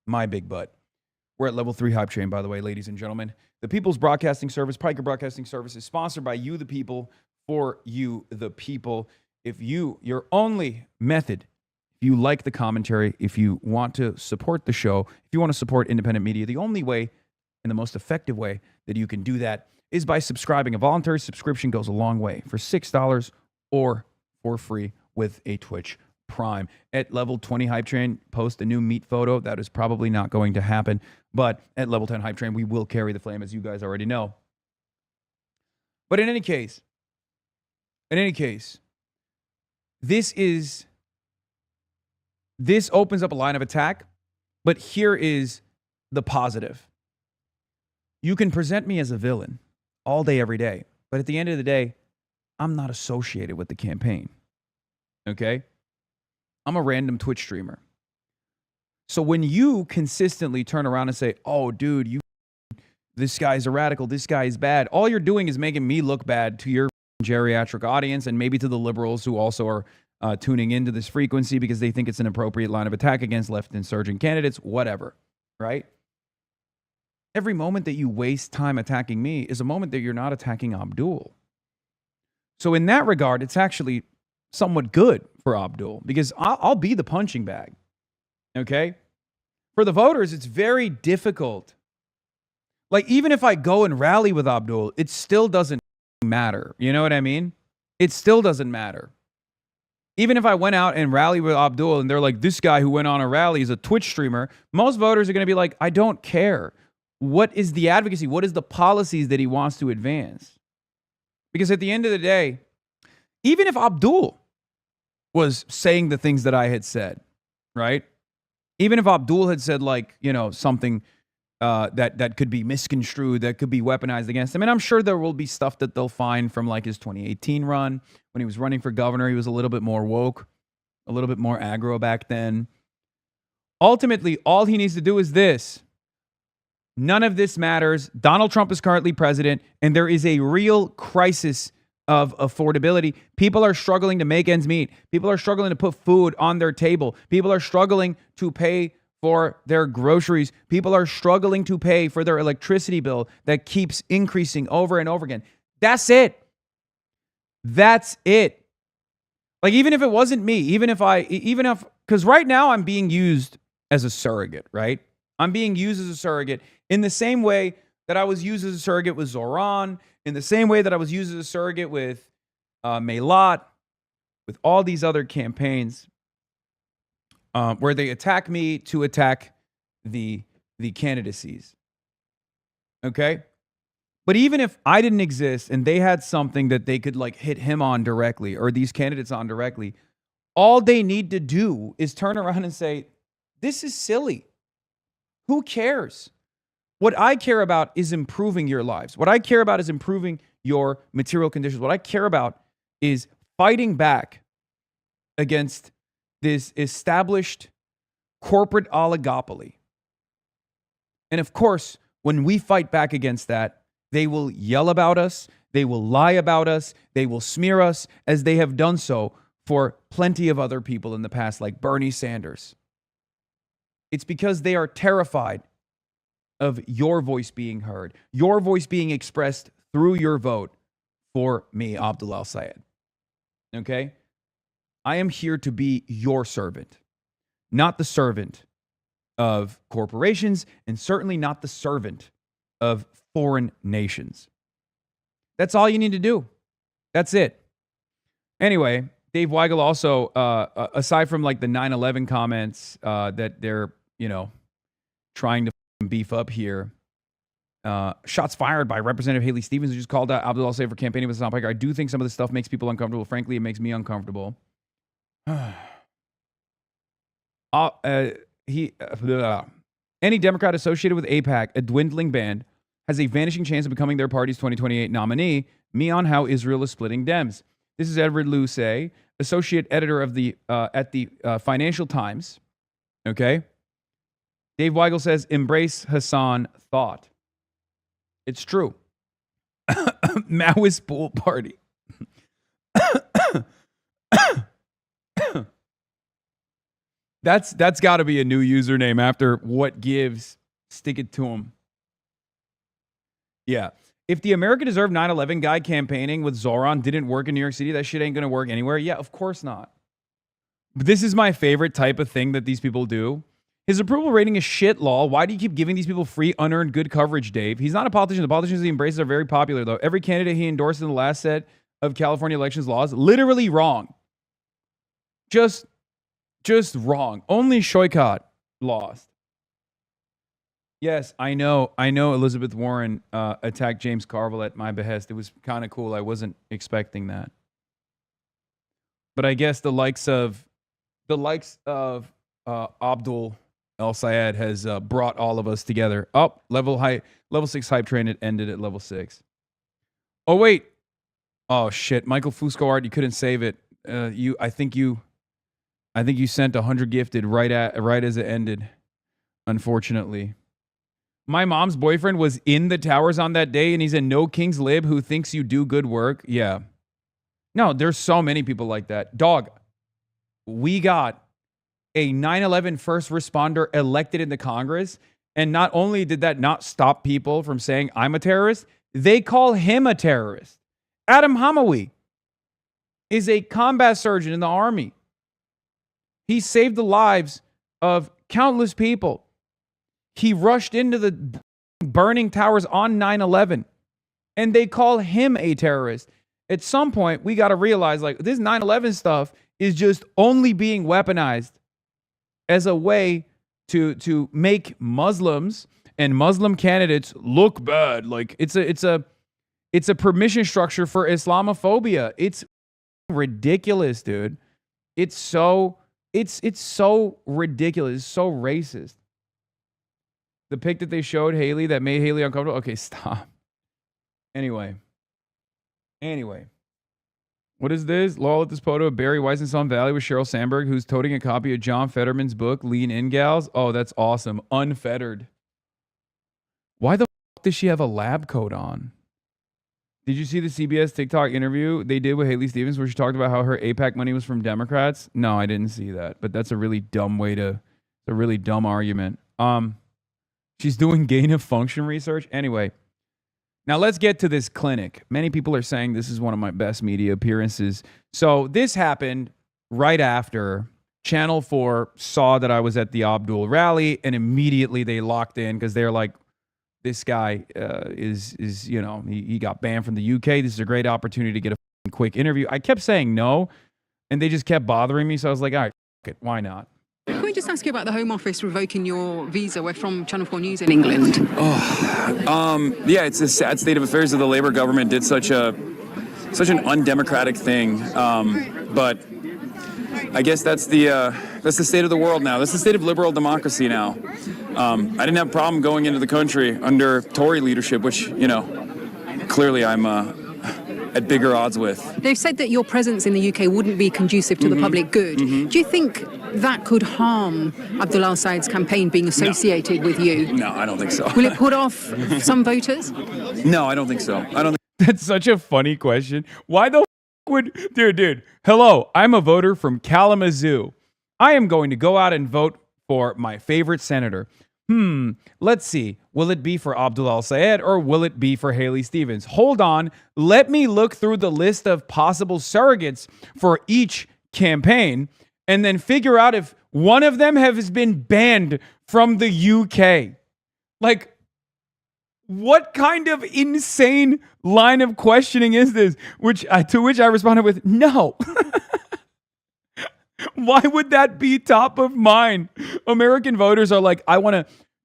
My big but. We're at level 3 Hype Train, by the way, ladies and gentlemen. The People's Broadcasting Service, Piker Broadcasting Service, is sponsored by you, the people, for you, the people. If your only method, if you like the commentary, if you want to support the show, if you want to support independent media, the only way and the most effective way that you can do that is by subscribing. A voluntary subscription goes a long way for $6 or for free with a Twitch Prime. At level 20 Hype Train, post a new meat photo. That is probably not going to happen. But at level 10 Hype Train, we will carry the flame, as you guys already know. But in any case, this opens up a line of attack, but here is the positive. You can present me as a villain all day, every day, but at the end of the day, I'm not associated with the campaign. Okay? I'm a random Twitch streamer. So when you consistently turn around and say, oh, dude, this guy's a radical, this guy is bad, all you're doing is making me look bad to your geriatric audience and maybe to the liberals who also are tuning into this frequency because they think it's an appropriate line of attack against left insurgent candidates, whatever, right? Every moment that you waste time attacking me is a moment that you're not attacking Abdul. So in that regard, it's actually somewhat good for Abdul because I'll be the punching bag, okay? For the voters, it's very difficult. Like, even if I go and rally with Abdul, it still doesn't matter. You know what I mean? It still doesn't matter. Even if I went out and rallied with Abdul and they're like, this guy who went on a rally is a Twitch streamer, most voters are going to be like, I don't care. What is the advocacy? What is the policies that he wants to advance? Because at the end of the day, even if Abdul was saying the things that I had said, right? Even if Abdul had said, like, something that could be misconstrued, that could be weaponized against him. And I'm sure there will be stuff that they'll find from like his 2018 run when he was running for governor. He was a little bit more woke, a little bit more aggro back then. Ultimately, all he needs to do is this. None of this matters. Donald Trump is currently president, and there is a real crisis of affordability. People are struggling to make ends meet. People are struggling to put food on their table. People are struggling to pay for their groceries. People are struggling to pay for their electricity bill that keeps increasing over and over again. That's it. That's it. Like, even if it wasn't me, because right now I'm being used as a surrogate, right? I'm being used as a surrogate in the same way that I was used as a surrogate with Zoran, in the same way that I was used as a surrogate with Melat, with all these other campaigns where they attack me to attack the candidacies. Okay? But even if I didn't exist and they had something that they could like hit him on directly or these candidates on directly, all they need to do is turn around and say, this is silly. Who cares? What I care about is improving your lives. What I care about is improving your material conditions. What I care about is fighting back against this established corporate oligopoly. And of course, when we fight back against that, they will yell about us, they will lie about us, they will smear us, as they have done so for plenty of other people in the past, like Bernie Sanders. It's because they are terrified of your voice being heard, your voice being expressed through your vote for me, Abdul El-Sayed. Okay? I am here to be your servant, not the servant of corporations, and certainly not the servant of foreign nations. That's all you need to do. That's it. Anyway, Dave Weigel also, aside from like the 9/11 comments that they're, trying to beef up here, shots fired by Representative Haley Stevens, who just called out Abdul El-Sayed for campaigning with Hasan Piker. I do think some of this stuff makes people uncomfortable. Frankly, it makes me uncomfortable. Any Democrat associated with AIPAC, a dwindling band, has a vanishing chance of becoming their party's 2028 nominee. Me on how Israel is splitting Dems. This is Edward Luce, associate editor of at the Financial Times. Okay. Dave Weigel says, embrace Hasan thought. It's true. Maoist pool party. That's got to be a new username after what gives. Stick it to him. Yeah. If the America Deserve 9/11 guy campaigning with Zoran didn't work in New York City, that shit ain't going to work anywhere. Yeah, of course not. But this is my favorite type of thing that these people do. His approval rating is shit, lol. Why do you keep giving these people free, unearned good coverage, Dave? He's not a politician. The politicians he embraces are very popular, though. Every candidate he endorsed in the last set of California elections laws, literally wrong. Just wrong. Only Shoykot lost. Yes, I know Elizabeth Warren attacked James Carville at my behest. It was kind of cool. I wasn't expecting that. But I guess the likes of Abdul El-Sayed has brought all of us together. Oh, level 6 hype train. It ended at level 6. Oh wait. Oh shit, Michael Fusco art. You couldn't save it. I think you sent 100 gifted right as it ended. Unfortunately, my mom's boyfriend was in the towers on that day, and he's a no king's lib who thinks you do good work. Yeah. No, there's so many people like that. Dog. We got a 9/11 first responder elected into Congress. And not only did that not stop people from saying I'm a terrorist, they call him a terrorist. Adam Hamawi is a combat surgeon in the Army. He saved the lives of countless people. He rushed into the burning towers on 9/11, and they call him a terrorist. At some point, we got to realize, like, this 9/11 stuff is just only being weaponized as a way to make Muslims and Muslim candidates look bad. Like, it's a permission structure for Islamophobia. It's ridiculous, dude. It's so ridiculous. It's so racist. The pic that they showed Haley that made Haley uncomfortable. Okay, stop. Anyway. What is this? Lol at this photo of Barry Weiss in Sun Valley with Sheryl Sandberg, who's toting a copy of John Fetterman's book, Lean In Gals. Oh, that's awesome. Unfettered. Why the fuck does she have a lab coat on? Did you see the CBS TikTok interview they did with Haley Stevens where she talked about how her APAC money was from Democrats? No, I didn't see that. But that's a really dumb a really dumb argument. She's doing gain of function research. Anyway, now let's get to this clinic. Many people are saying this is one of my best media appearances. So this happened right after Channel 4 saw that I was at the Abdul rally, and immediately they locked in because they're like, this guy is he got banned from the UK. This is a great opportunity to get a quick interview. I kept saying no, and they just kept bothering me. So I was like, all right, fuck it, why not? Can we just ask you about the Home Office revoking your visa? We're from Channel 4 News in England. Yeah, it's a sad state of affairs that the Labour government did such an undemocratic thing. But I guess that's the state of the world now. That's the state of liberal democracy now. I didn't have a problem going into the country under Tory leadership, which, clearly I'm at bigger odds with. They've said that your presence in the UK wouldn't be conducive to the public good. Do you think that could harm Abdul al-Said's campaign being associated with you? No, I don't think so. Will it put off some voters? No, I don't think so. That's such a funny question. Why the would... Dude, hello, I'm a voter from Kalamazoo. I am going to go out and vote for my favorite senator. Let's see. Will it be for Abdul al-Sayed or will it be for Haley Stevens? Hold on. Let me look through the list of possible surrogates for each campaign and then figure out if one of them has been banned from the UK. Like, what kind of insane line of questioning is this? To which I responded with, no. Why would that be top of mind? American voters are like,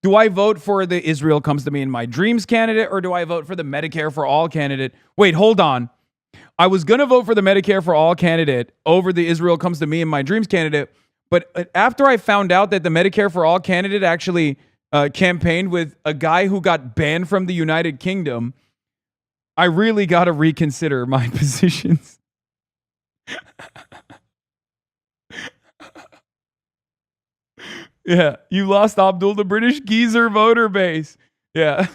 do I vote for the Israel Comes to Me in My Dreams candidate or do I vote for the Medicare for All candidate? Wait, hold on. I was going to vote for the Medicare for All candidate over the Israel Comes to Me in My Dreams candidate. But after I found out that the Medicare for All candidate actually campaigned with a guy who got banned from the United Kingdom, I really got to reconsider my positions. Yeah, you lost Abdul, the British geezer voter base. Yeah,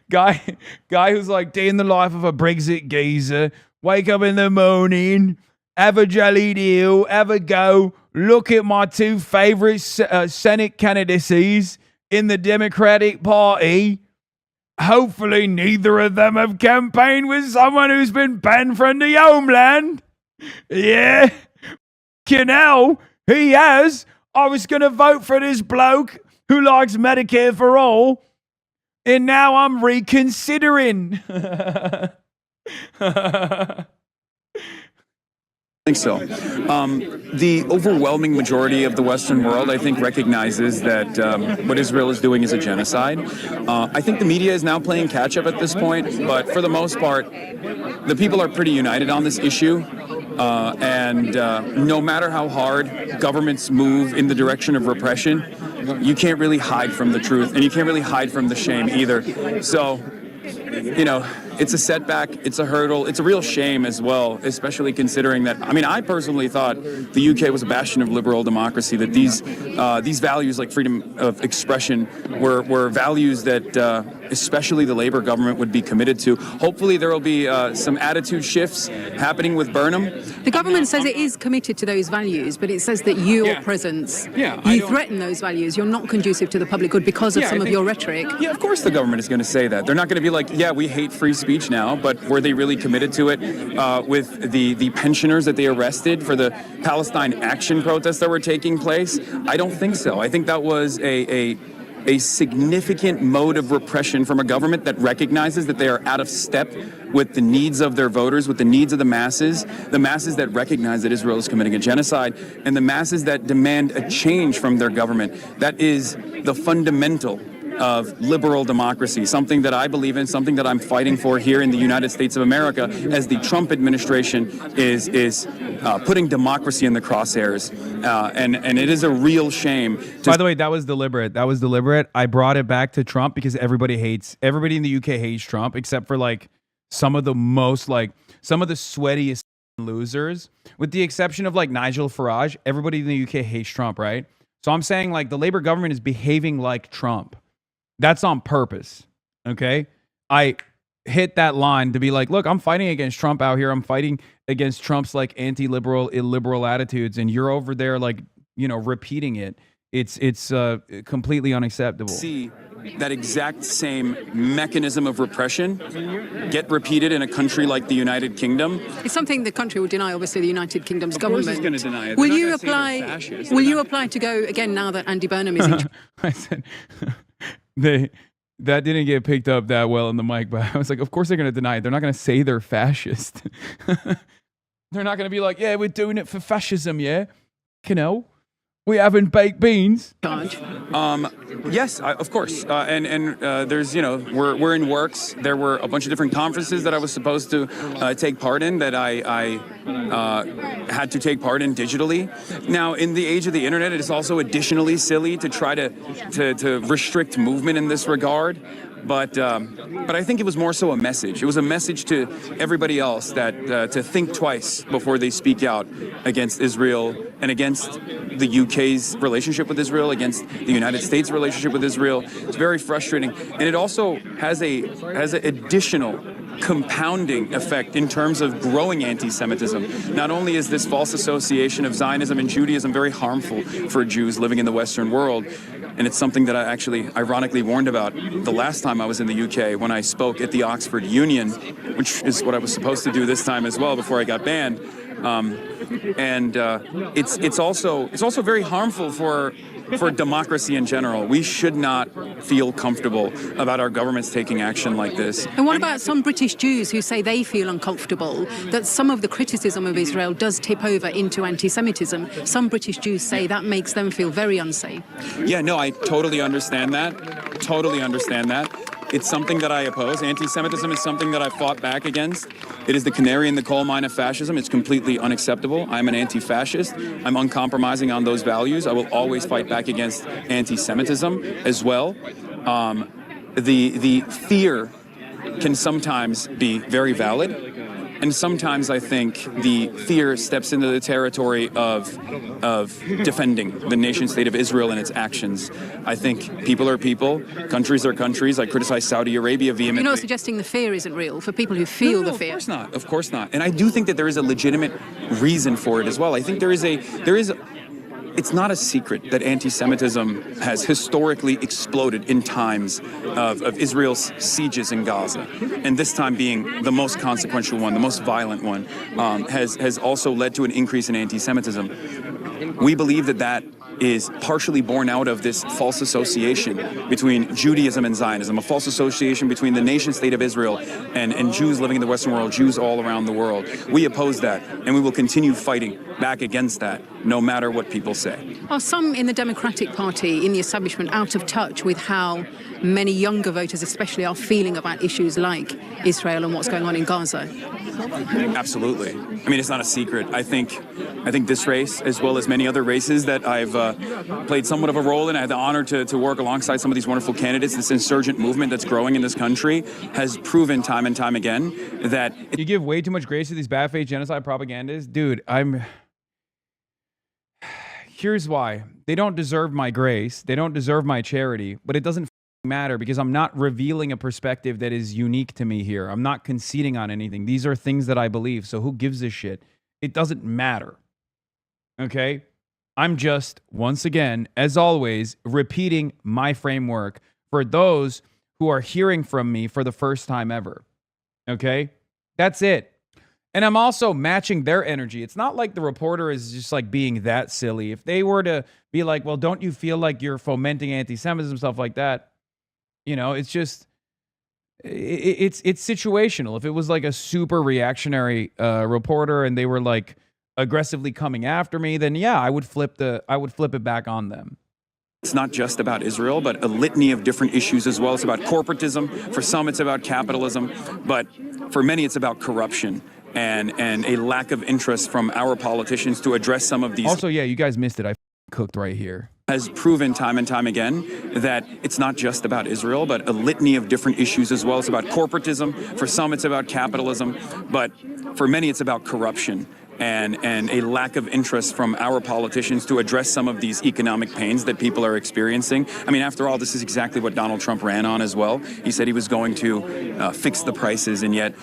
guy who's like, day in the life of a Brexit geezer. Wake up in the morning, have a jelly deal, have a go, look at my two favorite Senate candidacies in the Democratic Party. Hopefully neither of them have campaigned with someone who's been banned from the homeland. Yeah, he has. I was going to vote for this bloke who likes Medicare for all, and now I'm reconsidering. I think so. The overwhelming majority of the Western world, I think, recognizes that what Israel is doing is a genocide. I think the media is now playing catch-up at this point, but for the most part, the people are pretty united on this issue. And no matter how hard governments move in the direction of repression, you can't really hide from the truth, and you can't really hide from the shame either. So, it's a setback, it's a hurdle, it's a real shame as well, especially considering that, I personally thought the UK was a bastion of liberal democracy, that these values like freedom of expression were values that especially the Labour government would be committed to. Hopefully there will be some attitude shifts happening with Burnham. The government says it is committed to those values, but it says that your presence, you threaten those values. You're not conducive to the public good because of some of your rhetoric. Yeah, of course the government is going to say that. They're not going to be like, yeah, we hate free speech now, but were they really committed to it with the pensioners that they arrested for the Palestine action protests that were taking place? I don't think so. I think that was a significant mode of repression from a government that recognizes that they are out of step with the needs of their voters, with the needs of the masses that recognize that Israel is committing a genocide, and the masses that demand a change from their government. That is the fundamental of liberal democracy, something that I believe in, something that I'm fighting for here in the United States of America, as the Trump administration is putting democracy in the crosshairs, and it is a real shame. By the way, that was deliberate. That was deliberate. I brought it back to Trump because everybody in the UK hates Trump, except for like some of the sweatiest losers, with the exception of like Nigel Farage. Everybody in the UK hates Trump, right? So I'm saying like the Labour government is behaving like Trump. That's on purpose. Okay. I hit that line to be like, look, I'm fighting against Trump out here. I'm fighting against Trump's like anti-liberal, illiberal attitudes. And you're over there like, repeating it. It's completely unacceptable. See that exact same mechanism of repression get repeated in a country like the United Kingdom. It's something the country will deny, obviously, the United Kingdom's government. Of course it's going to deny it. Will you apply? Will you apply to go again now that Andy Burnham is in charge? I said that didn't get picked up that well in the mic, but I was like, of course they're going to deny it. They're not going to say they're fascist. They're not going to be like, yeah, we're doing it for fascism, yeah? We having baked beans. Yes, of course. And there's, we're in works. There were a bunch of different conferences that I was supposed to take part in that I had to take part in digitally. Now, in the age of the internet, it is also additionally silly to try to restrict movement in this regard. But I think it was more so a message. It was a message to everybody else that to think twice before they speak out against Israel and against the UK's relationship with Israel, against the United States' relationship with Israel. It's very frustrating, and it also has an additional compounding effect in terms of growing anti-Semitism. Not only is this false association of Zionism and Judaism very harmful for Jews living in the Western world, and it's something that I actually ironically warned about the last time I was in the UK when I spoke at the Oxford Union, which is what I was supposed to do this time as well before I got banned. It's also very harmful for democracy in general. We should not feel comfortable about our governments taking action like this. And what about some British Jews who say they feel uncomfortable that some of the criticism of Israel does tip over into anti-Semitism? Some British Jews say that makes them feel very unsafe. Yeah, no, I totally understand that. Totally understand that. It's something that I oppose. Anti-Semitism is something that I fought back against. It is the canary in the coal mine of fascism. It's completely unacceptable. I'm an anti-fascist. I'm uncompromising on those values. I will always fight back against anti-Semitism as well. The fear can sometimes be very valid. And sometimes I think the fear steps into the territory of defending the nation state of Israel and its actions. I think people are people, countries are countries. I criticize Saudi Arabia vehemently. You're not suggesting the fear isn't real for people who feel the fear? Of course not. Of course not. And I do think that there is a legitimate reason for it as well. I think it's not a secret that anti-Semitism has historically exploded in times of Israel's sieges in Gaza. And this time being the most consequential one, the most violent one, has also led to an increase in anti-Semitism. We believe that is partially born out of this false association between Judaism and Zionism, a false association between the nation state of Israel and Jews living in the Western world, Jews all around the world. We oppose that, and we will continue fighting back against that, no matter what people say. Are some in the Democratic Party, in the establishment, out of touch with how many younger voters especially are feeling about issues like Israel and what's going on in Gaza? Absolutely. I mean, it's not a secret. I think this race, as well as many other races that I've played somewhat of a role in, I had the honor to work alongside some of these wonderful candidates. This insurgent movement that's growing in this country has proven time and time again that... You give way too much grace to these bad faith genocide propagandists. Dude, here's why. They don't deserve my grace. They don't deserve my charity, but it doesn't matter because I'm not revealing a perspective that is unique to me here. I'm not conceding on anything. These are things that I believe. So who gives a shit? It doesn't matter. Okay? I'm just, once again, as always, repeating my framework for those who are hearing from me for the first time ever. Okay? That's it. And I'm also matching their energy. It's not like the reporter is just like being that silly. If they were to be like, well, don't you feel like you're fomenting anti-Semitism, stuff like that, it's just, it's situational. If it was like a super reactionary reporter and they were like aggressively coming after me, then yeah, I would flip it back on them. it's not just about Israel, but a litany of different issues as well. It's about corporatism. For some, it's about capitalism. But for many, it's about corruption and a lack of interest from our politicians to address some of these. Also, yeah, you guys missed it. I cooked right here. Has proven time and time again that it's not just about Israel, but a litany of different issues as well. It's about corporatism. For some, it's about capitalism. But for many, it's about corruption and a lack of interest from our politicians to address some of these economic pains that people are experiencing. I mean, after all, this is exactly what Donald Trump ran on as well. He said he was going to fix the prices, and yet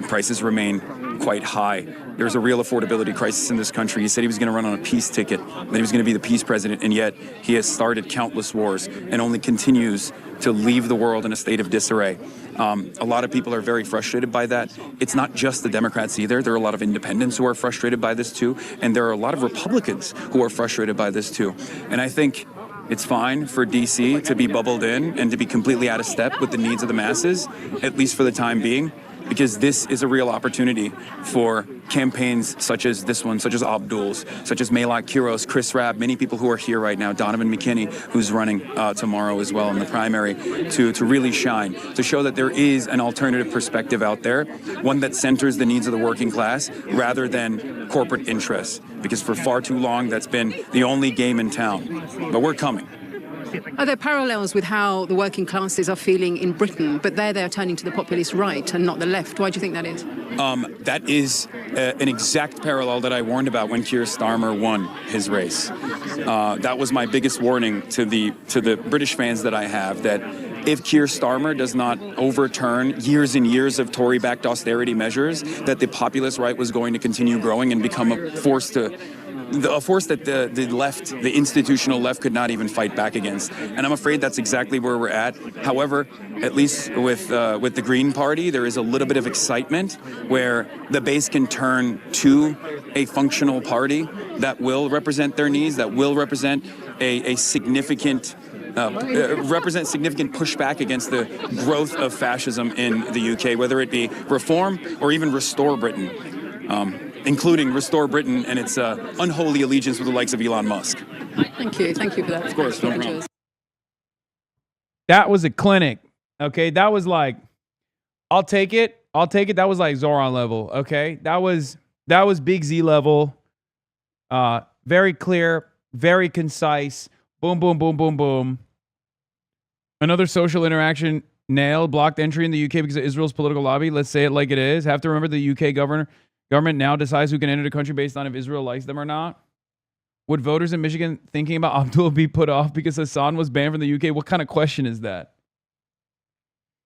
prices remain quite high. There's a real affordability crisis in this country. He said he was going to run on a peace ticket, that he was going to be the peace president, and yet he has started countless wars and only continues to leave the world in a state of disarray. A lot of people are very frustrated by that. It's not just the Democrats either. There are a lot of independents who are frustrated by this too, and there are a lot of Republicans who are frustrated by this too. And I think it's fine for DC to be bubbled in and to be completely out of step with the needs of the masses, at least for the time being, because this is a real opportunity for campaigns such as this one, such as Abdul's, such as Malak Kiros, Chris Rabb, many people who are here right now, Donovan McKinney, who's running tomorrow as well in the primary, to really shine, to show that there is an alternative perspective out there, one that centers the needs of the working class rather than corporate interests, because for far too long that's been the only game in town. But we're coming. Are there parallels with how the working classes are feeling in Britain, but they're turning to the populist right and not the left? Why do you think that is? That is an exact parallel that I warned about when Keir Starmer won his race. That was my biggest warning to the British fans that I have, that if Keir Starmer does not overturn years and years of Tory-backed austerity measures, that the populist right was going to continue growing and become a force that the left, the institutional left, could not even fight back against. And I'm afraid that's exactly where we're at. However, at least with the Green Party, there is a little bit of excitement where the base can turn to a functional party that will represent their needs, that will represent a significant significant pushback against the growth of fascism in the UK, whether it be reform or even restore Britain. Including restore Britain and its unholy allegiance with the likes of Elon Musk. Thank you for that. Of course, no problem. That was a clinic. Okay, that was like, I'll take it. That was like Zoran level. Okay, that was Big Z level. Very clear, very concise. Boom, boom, boom, boom, boom. Another social interaction nailed. Blocked entry in the UK because of Israel's political lobby. Let's say it like it is. Have to remember the UK government now decides who can enter the country based on if Israel likes them or not. Would voters in Michigan thinking about Abdul be put off because Hasan was banned from the UK? What kind of question is that?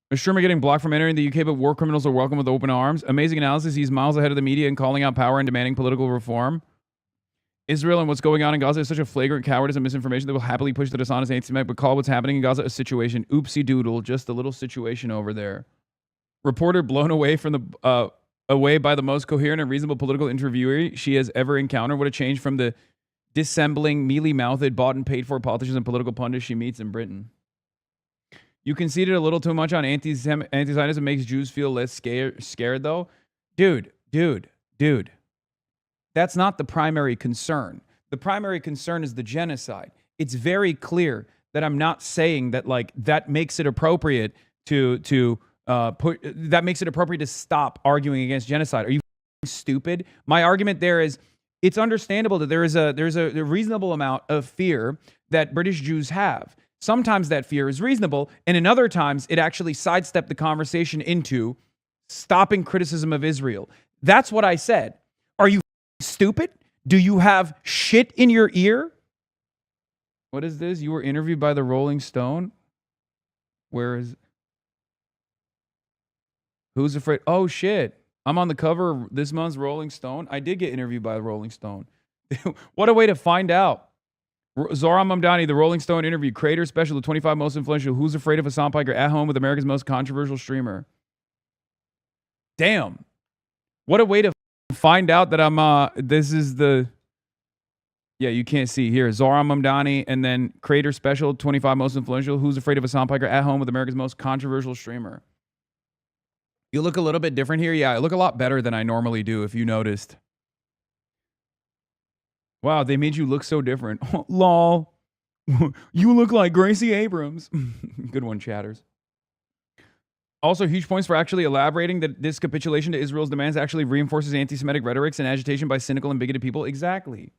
Is Sherman getting blocked from entering the UK, but war criminals are welcome with open arms? Amazing analysis. He's miles ahead of the media in calling out power and demanding political reform. Israel and what's going on in Gaza is such a flagrant cowardice and misinformation that will happily push that Hasan is anti-Semitic, but call what's happening in Gaza a situation. Oopsie doodle, just a little situation over there. Reporter blown away from the away by the most coherent and reasonable political interviewee she has ever encountered. What a change from the dissembling, mealy-mouthed, bought and paid for politicians and political pundits she meets in Britain. You conceded a little too much on anti-Zionism makes Jews feel less scared, though. Dude. That's not the primary concern. The primary concern is the genocide. It's very clear that I'm not saying that like that makes it appropriate to stop arguing against genocide. Are you stupid? My argument there is it's understandable that there's a reasonable amount of fear that British Jews have. Sometimes that fear is reasonable, and in other times it actually sidestepped the conversation into stopping criticism of Israel. That's what I said. Are you stupid? Do you have shit in your ear? What is this? You were interviewed by the Rolling Stone? Where is... Who's afraid? Oh, shit. I'm on the cover of this month's Rolling Stone. I did get interviewed by the Rolling Stone. What a way to find out. Zohran Mamdani, the Rolling Stone interview, creator special, the 25 most influential Who's Afraid of Hasan Piker at home with America's most controversial streamer. Damn. What a way to find out that I'm, this is the, yeah, you can't see here. Zohran Mamdani and then creator special, 25 most influential Who's Afraid of Hasan Piker at home with America's most controversial streamer. You look a little bit different here. Yeah, I look a lot better than I normally do, if you noticed. Wow, they made you look so different. Lol. You look like Gracie Abrams. Good one, chatters. Also, huge points for actually elaborating that this capitulation to Israel's demands actually reinforces anti-Semitic rhetorics and agitation by cynical and bigoted people. Exactly.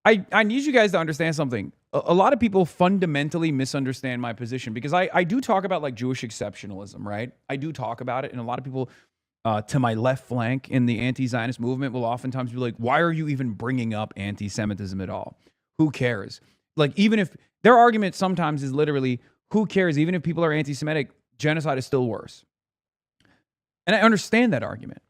I need you guys to understand something. A lot of people fundamentally misunderstand my position because I do talk about like Jewish exceptionalism, right? I do talk about it. And a lot of people to my left flank in the anti-Zionist movement will oftentimes be like, why are you even bringing up anti-Semitism at all? Who cares? Like, even if their argument sometimes is literally, who cares? Even if people are anti-Semitic, genocide is still worse. And I understand that argument.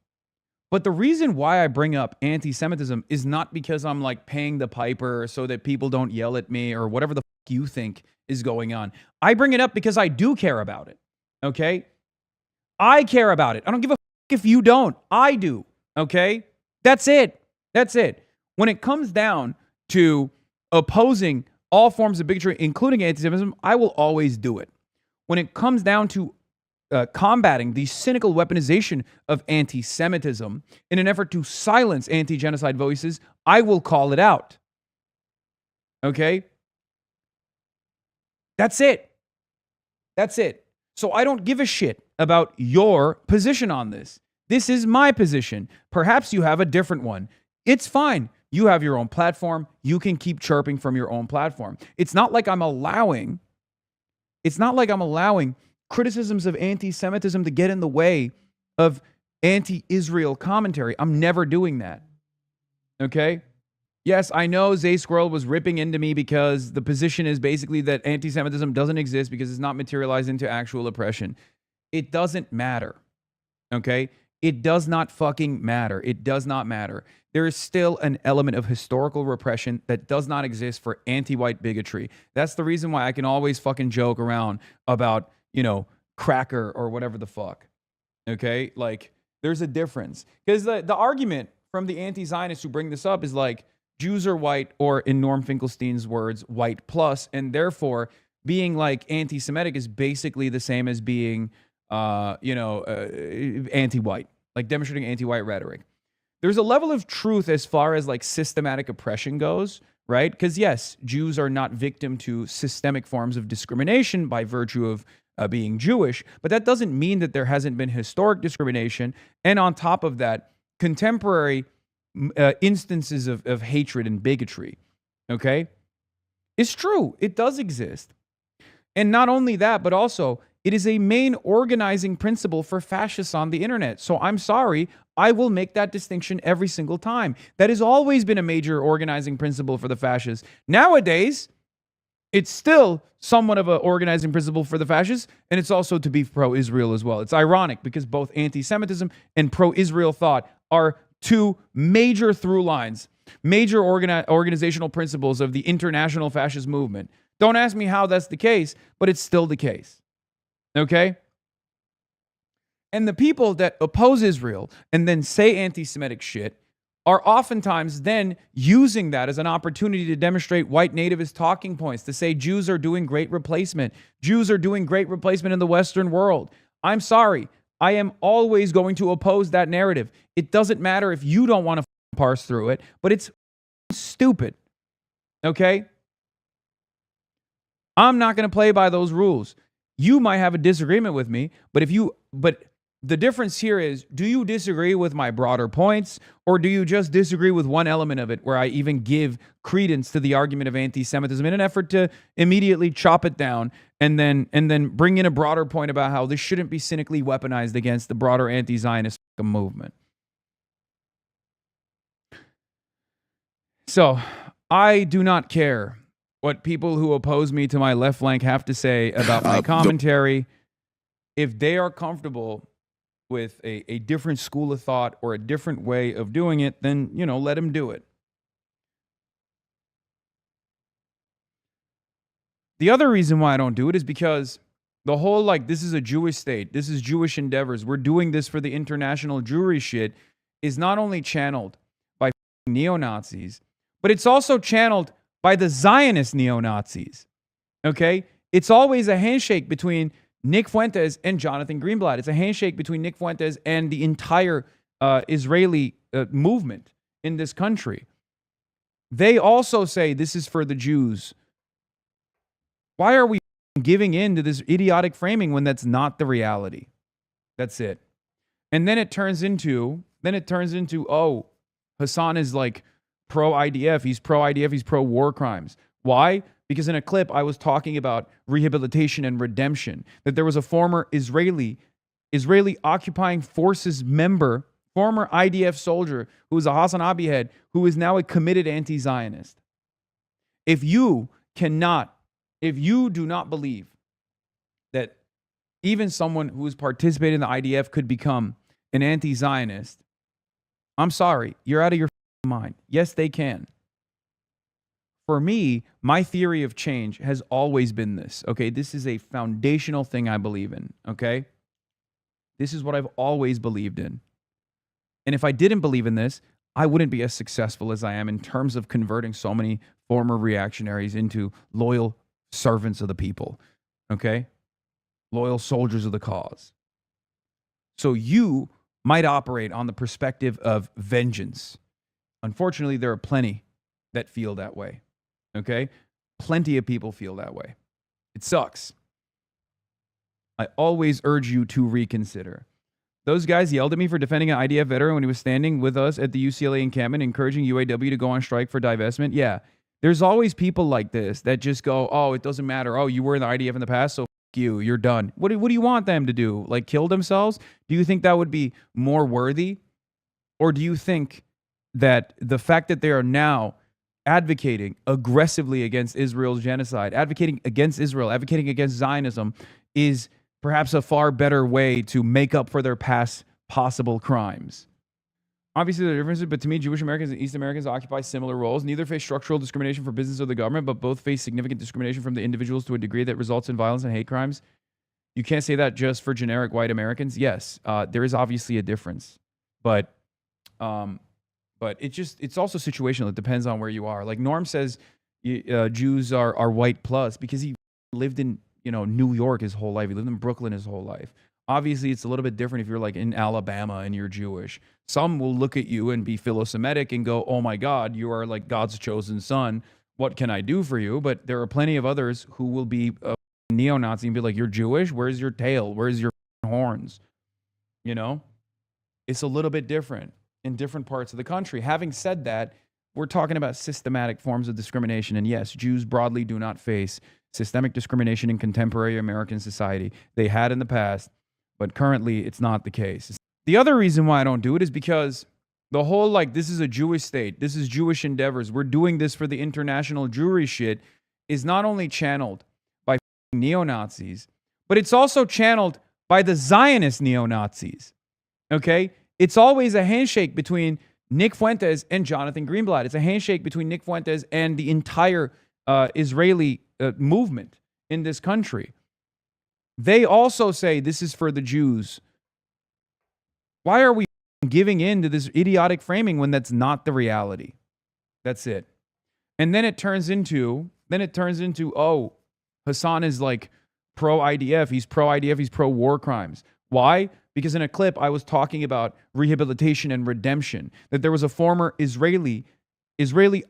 But the reason why I bring up anti-Semitism is not because I'm like paying the piper so that people don't yell at me or whatever the fuck you think is going on. I bring it up because I do care about it. Okay? I care about it. I don't give a fuck if you don't. I do. Okay? That's it. That's it. When it comes down to opposing all forms of bigotry, including anti-Semitism, I will always do it. When it comes down to combating the cynical weaponization of anti-Semitism in an effort to silence anti-genocide voices, I will call it out. Okay? That's it. That's it. So I don't give a shit about your position on this. This is my position. Perhaps you have a different one. It's fine. You have your own platform. You can keep chirping from your own platform. It's not like I'm allowing criticisms of anti-Semitism to get in the way of anti-Israel commentary. I'm never doing that. Okay? Yes, I know Zay Squirrel was ripping into me because the position is basically that anti-Semitism doesn't exist because it's not materialized into actual oppression. It doesn't matter. Okay? It does not fucking matter. It does not matter. There is still an element of historical repression that does not exist for anti-white bigotry. That's the reason why I can always fucking joke around about, you know, cracker or whatever the fuck. Okay? Like, there's a difference. Because the argument from the anti-Zionists who bring this up is like, Jews are white, or in Norm Finkelstein's words, white plus, and therefore being like anti-Semitic is basically the same as being, anti-white, like demonstrating anti-white rhetoric. There's a level of truth as far as like systematic oppression goes, right? Because yes, Jews are not victim to systemic forms of discrimination by virtue of being Jewish, but that doesn't mean that there hasn't been historic discrimination. And on top of that, contemporary instances of hatred and bigotry, okay? It's true. It does exist. And not only that, but also it is a main organizing principle for fascists on the internet. So I'm sorry, I will make that distinction every single time. That has always been a major organizing principle for the fascists. Nowadays, it's still somewhat of an organizing principle for the fascists, and it's also to be pro-Israel as well. It's ironic because both anti-Semitism and pro-Israel thought are two major through lines, major organizational principles of the international fascist movement. Don't ask me how that's the case, but it's still the case. Okay? And the people that oppose Israel and then say anti-Semitic shit are oftentimes then using that as an opportunity to demonstrate white nativist talking points, to say Jews are doing great replacement. Jews are doing great replacement in the Western world. I'm sorry. I am always going to oppose that narrative. It doesn't matter if you don't want to parse through it, but it's stupid. Okay? I'm not going to play by those rules. You might have a disagreement with me, but the difference here is, do you disagree with my broader points, or do you just disagree with one element of it where I even give credence to the argument of anti-Semitism in an effort to immediately chop it down and then bring in a broader point about how this shouldn't be cynically weaponized against the broader anti-Zionist movement? So I do not care what people who oppose me to my left flank have to say about my commentary. If they are comfortable with a different school of thought or a different way of doing it, then, let them do it. The other reason why I don't do it is because the whole, this is a Jewish state, this is Jewish endeavors, we're doing this for the international Jewry shit, is not only channeled by neo-Nazis, but it's also channeled by the Zionist neo-Nazis. Okay? It's always a handshake between Nick Fuentes and Jonathan Greenblatt. It's a handshake between Nick Fuentes and the entire Israeli movement in this country. They also say this is for the Jews. Why are we giving in to this idiotic framing when that's not the reality? That's it. And then it turns into, oh, Hasan is like pro IDF. He's pro IDF. He's pro war crimes. Why? Because in a clip, I was talking about rehabilitation and redemption, that there was a former Israeli occupying forces member, former IDF soldier who was a Hasan head, who is now a committed anti-Zionist. If you do not believe that even someone who has participated in the IDF could become an anti-Zionist, I'm sorry, you're out of your mind. Yes, they can. For me, my theory of change has always been this, okay? This is a foundational thing I believe in, okay? This is what I've always believed in. And if I didn't believe in this, I wouldn't be as successful as I am in terms of converting so many former reactionaries into loyal servants of the people, okay? Loyal soldiers of the cause. So you might operate on the perspective of vengeance. Unfortunately, there are plenty that feel that way, okay? Plenty of people feel that way. It sucks. I always urge you to reconsider. Those guys yelled at me for defending an IDF veteran when he was standing with us at the UCLA encampment, encouraging UAW to go on strike for divestment. Yeah, there's always people like this that just go, oh, it doesn't matter. Oh, you were in the IDF in the past, so you, you're done. What do you want them to do? Like kill themselves? Do you think that would be more worthy? Or do you think that the fact that they are now advocating aggressively against Israel's genocide, advocating against Israel, advocating against Zionism is perhaps a far better way to make up for their past possible crimes? Obviously, there are differences, but to me, Jewish Americans and East Americans occupy similar roles. Neither face structural discrimination from business or the government, but both face significant discrimination from the individuals to a degree that results in violence and hate crimes. You can't say that just for generic white Americans. Yes, there is obviously a difference, but it's also situational. It depends on where you are. Like Norm says, Jews are white plus because he lived in New York his whole life. He lived in Brooklyn his whole life. Obviously, it's a little bit different if you're like in Alabama and you're Jewish. Some will look at you and be philo-Semitic and go, oh my God, you are like God's chosen son. What can I do for you? But there are plenty of others who will be a neo-Nazi and be like, you're Jewish? Where's your tail? Where's your horns? It's a little bit different in different parts of the country. Having said that, we're talking about systematic forms of discrimination. And yes, Jews broadly do not face systemic discrimination in contemporary American society. They had in the past, but currently it's not the case. The other reason why I don't do it is because the whole this is a Jewish state, this is Jewish endeavors, we're doing this for the international Jewry shit is not only channeled by neo-Nazis, but it's also channeled by the Zionist neo-Nazis. Okay? It's always a handshake between Nick Fuentes and Jonathan Greenblatt. It's a handshake between Nick Fuentes and the entire Israeli movement in this country. They also say this is for the Jews. Why are we giving in to this idiotic framing when that's not the reality? That's it. And then it turns into, oh, Hasan is like pro IDF. He's pro IDF. He's pro war crimes. Why? Because in a clip, I was talking about rehabilitation and redemption, that there was a former Israeli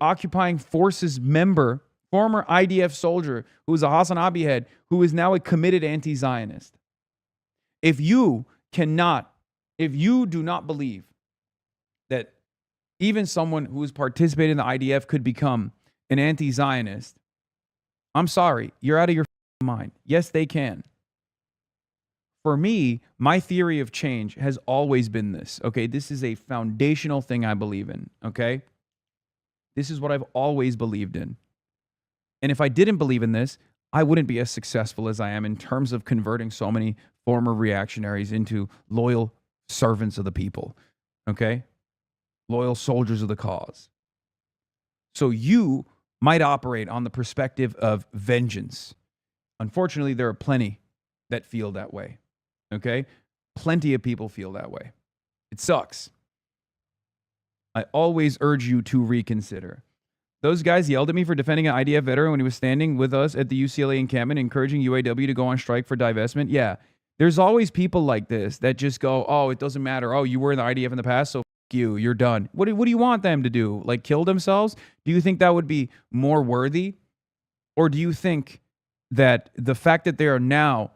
occupying forces member, former IDF soldier who was a Hasan head, who is now a committed anti-Zionist. If you do not believe that even someone who has participated in the IDF could become an anti-Zionist, I'm sorry, you're out of your mind. Yes, they can. For me, my theory of change has always been this, okay? This is a foundational thing I believe in, okay? This is what I've always believed in. And if I didn't believe in this, I wouldn't be as successful as I am in terms of converting so many former reactionaries into loyal servants of the people, okay? Loyal soldiers of the cause. So you might operate on the perspective of vengeance. Unfortunately, there are plenty that feel that way, okay? Plenty of people feel that way. It sucks. I always urge you to reconsider. Those guys yelled at me for defending an IDF veteran when he was standing with us at the UCLA encampment, encouraging UAW to go on strike for divestment. Yeah, there's always people like this that just go, oh, it doesn't matter. Oh, you were in the IDF in the past, so you, you're done. What do you want them to do? Like kill themselves? Do you think that would be more worthy? Or do you think that the fact that they are now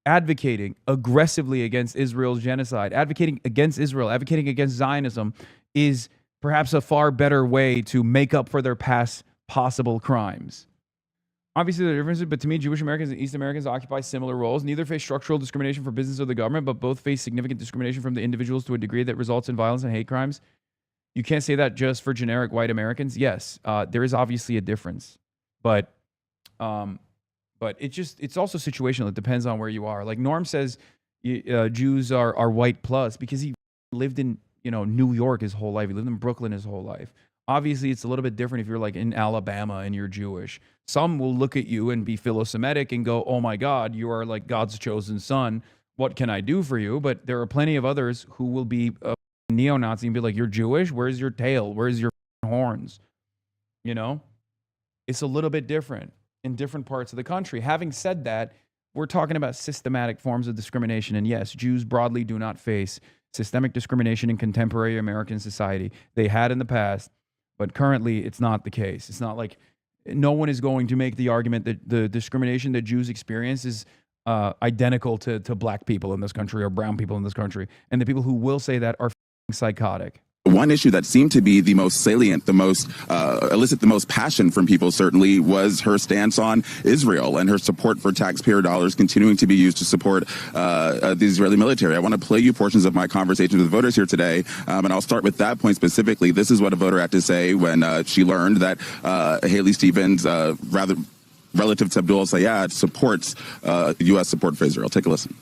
advocating aggressively against Israel's genocide, advocating against Israel, advocating against Zionism is perhaps a far better way to make up for their past possible crimes? Obviously, there are differences, but to me, Jewish Americans and East Americans occupy similar roles. Neither face structural discrimination from business or the government, but both face significant discrimination from the individuals to a degree that results in violence and hate crimes. You can't say that just for generic white Americans. Yes, there is obviously a difference, but it's also situational. It depends on where you are. Like Norm says, Jews are white plus because he lived in New York his whole life. He lived in Brooklyn his whole life. Obviously, it's a little bit different if you're like in Alabama and you're Jewish. Some will look at you and be philo-Semitic and go, oh my God, you are like God's chosen son. What can I do for you? But there are plenty of others who will be a neo-Nazi and be like, you're Jewish? Where's your tail? Where's your horns? It's a little bit different in different parts of the country. Having said that, we're talking about systematic forms of discrimination. And yes, Jews broadly do not face systemic discrimination in contemporary American society. They had in the past. But currently, it's not the case. It's not like no one is going to make the argument that the discrimination that Jews experience is identical to black people in this country or brown people in this country. And the people who will say that are psychotic. One issue that seemed to be the most salient, the most elicit the most passion from people certainly was her stance on Israel and her support for taxpayer dollars continuing to be used to support the Israeli military. I want to play you portions of my conversation with voters here today, and I'll start with that point specifically. This is what a voter had to say when she learned that Haley Stevens, rather relative to Abdul Sayed, supports U.S. support for Israel. Take a listen.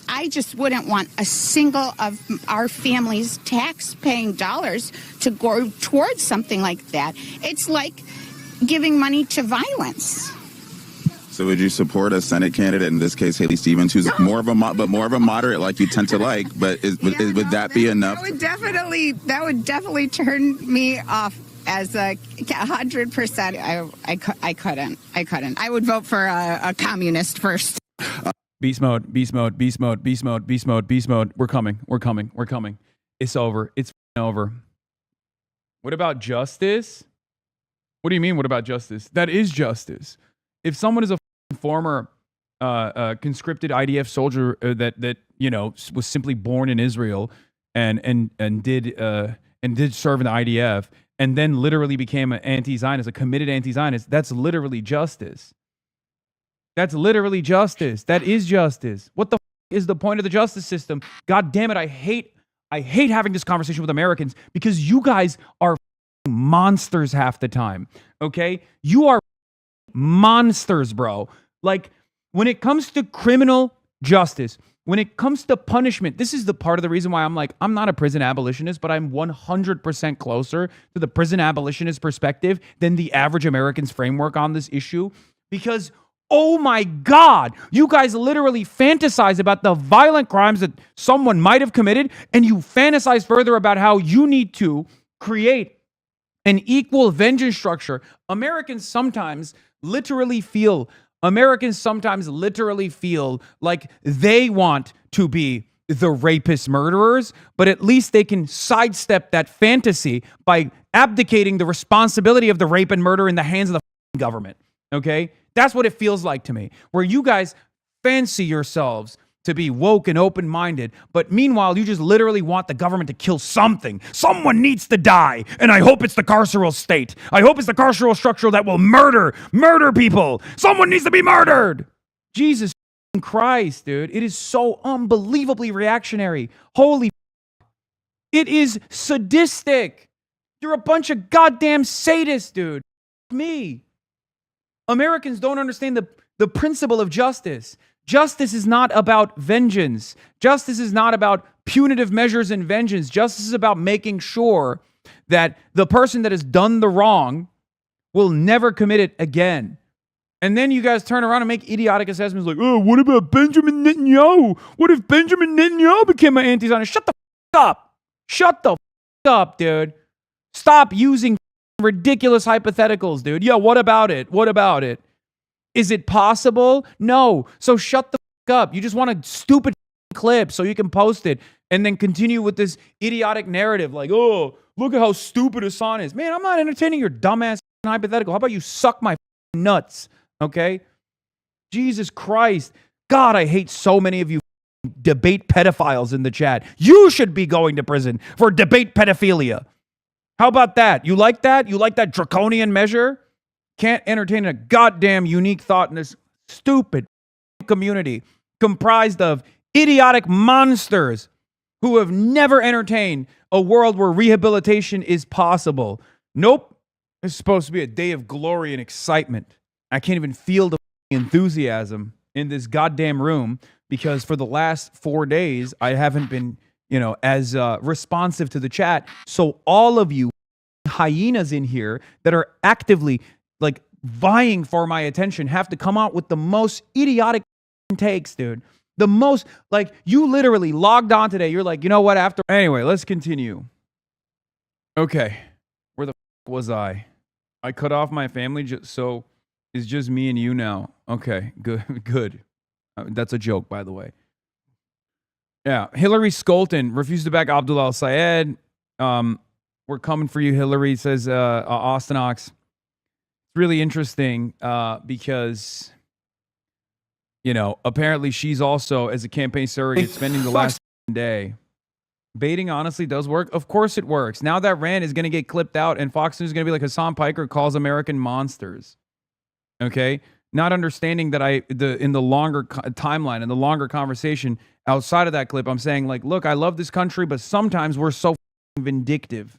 I just wouldn't want a single of our family's tax-paying dollars to go towards something like that. It's like giving money to violence. So would you support a Senate candidate, in this case Haley Stevens, who's more of a moderate like you tend to like, but would that be enough? That would definitely turn me off as 100%. I couldn't. I would vote for a communist first. Beast mode, beast mode, beast mode, beast mode, beast mode, beast mode. We're coming. It's over. It's over. What about justice? What do you mean, what about justice? That is justice. If someone is a former conscripted IDF soldier that was simply born in Israel and did serve in the IDF and then literally became an anti-Zionist, a committed anti-Zionist, that's literally justice. That's literally justice. That is justice. What the is the point of the justice system? God damn it, I hate having this conversation with Americans because you guys are monsters half the time, okay? You are monsters, bro. Like, when it comes to criminal justice, when it comes to punishment, this is the part of the reason why I'm like, I'm not a prison abolitionist, but I'm 100% closer to the prison abolitionist perspective than the average American's framework on this issue because oh my God, you guys literally fantasize about the violent crimes that someone might have committed, and you fantasize further about how you need to create an equal vengeance structure. Americans sometimes literally feel like they want to be the rapist murderers, but at least they can sidestep that fantasy by abdicating the responsibility of the rape and murder in the hands of the government, okay? That's what it feels like to me, where you guys fancy yourselves to be woke and open-minded, but meanwhile, you just literally want the government to kill something. Someone needs to die, and I hope it's the carceral state. I hope it's the carceral structure that will murder people. Someone needs to be murdered. Jesus Christ, dude. It is so unbelievably reactionary. Holy it is sadistic. You're a bunch of goddamn sadists, dude. Me. Americans don't understand the principle of justice. Justice is not about vengeance. Justice is not about punitive measures and vengeance. Justice is about making sure that the person that has done the wrong will never commit it again. And then you guys turn around and make idiotic assessments like, oh, what about Benjamin Netanyahu? What if Benjamin Netanyahu became an anti-Zionist? Shut the up. Shut the up, dude. Stop using ridiculous hypotheticals, dude. Yeah, what about it? What about it? Is it possible? No. So shut the up. You just want a stupid clip so you can post it. and then continue with this idiotic narrative like, oh, look at how stupid Hasan is. Man, I'm not entertaining your dumbass hypothetical. How about you suck my nuts, okay? Jesus Christ. God, I hate so many of you debate pedophiles in the chat. You should be going to prison for debate pedophilia. How about that? You like that? You like that draconian measure? Can't entertain a goddamn unique thought in this stupid community comprised of idiotic monsters who have never entertained a world where rehabilitation is possible. Nope. It's supposed to be a day of glory and excitement. I can't even feel the enthusiasm in this goddamn room because for the last 4 days, I haven't been, as responsive to the chat. So all of you hyenas in here that are actively like vying for my attention have to come out with the most idiotic takes, dude. The most, like, you literally logged on today. You're like, you know what? Anyway, let's continue. Okay. Where the was I? I cut off my family, so it's just me and you now. Okay, good. That's a joke, by the way. Yeah, Hillary Skolton refused to back Abdullah al-Sayed. We're coming for you, Hillary, says Austin Ox. It's really interesting because, apparently she's also, as a campaign surrogate, spending the last day. Baiting honestly does work. Of course it works. Now that rant is going to get clipped out and Fox News is going to be like Hasan Piker calls American monsters. Okay? Not understanding that in the longer timeline, in the longer conversation outside of that clip, I'm saying like, look, I love this country, but sometimes we're so vindictive.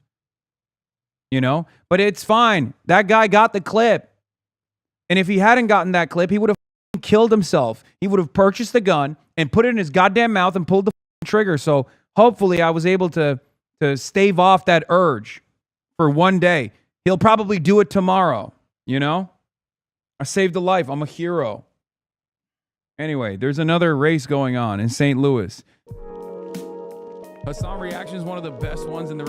But it's fine. That guy got the clip. And if he hadn't gotten that clip, he would have killed himself. He would have purchased the gun and put it in his goddamn mouth and pulled the trigger. So hopefully I was able to stave off that urge for one day. He'll probably do it tomorrow, I saved a life. I'm a hero. Anyway, there's another race going on in St. Louis. Hasan reaction is one of the best ones in the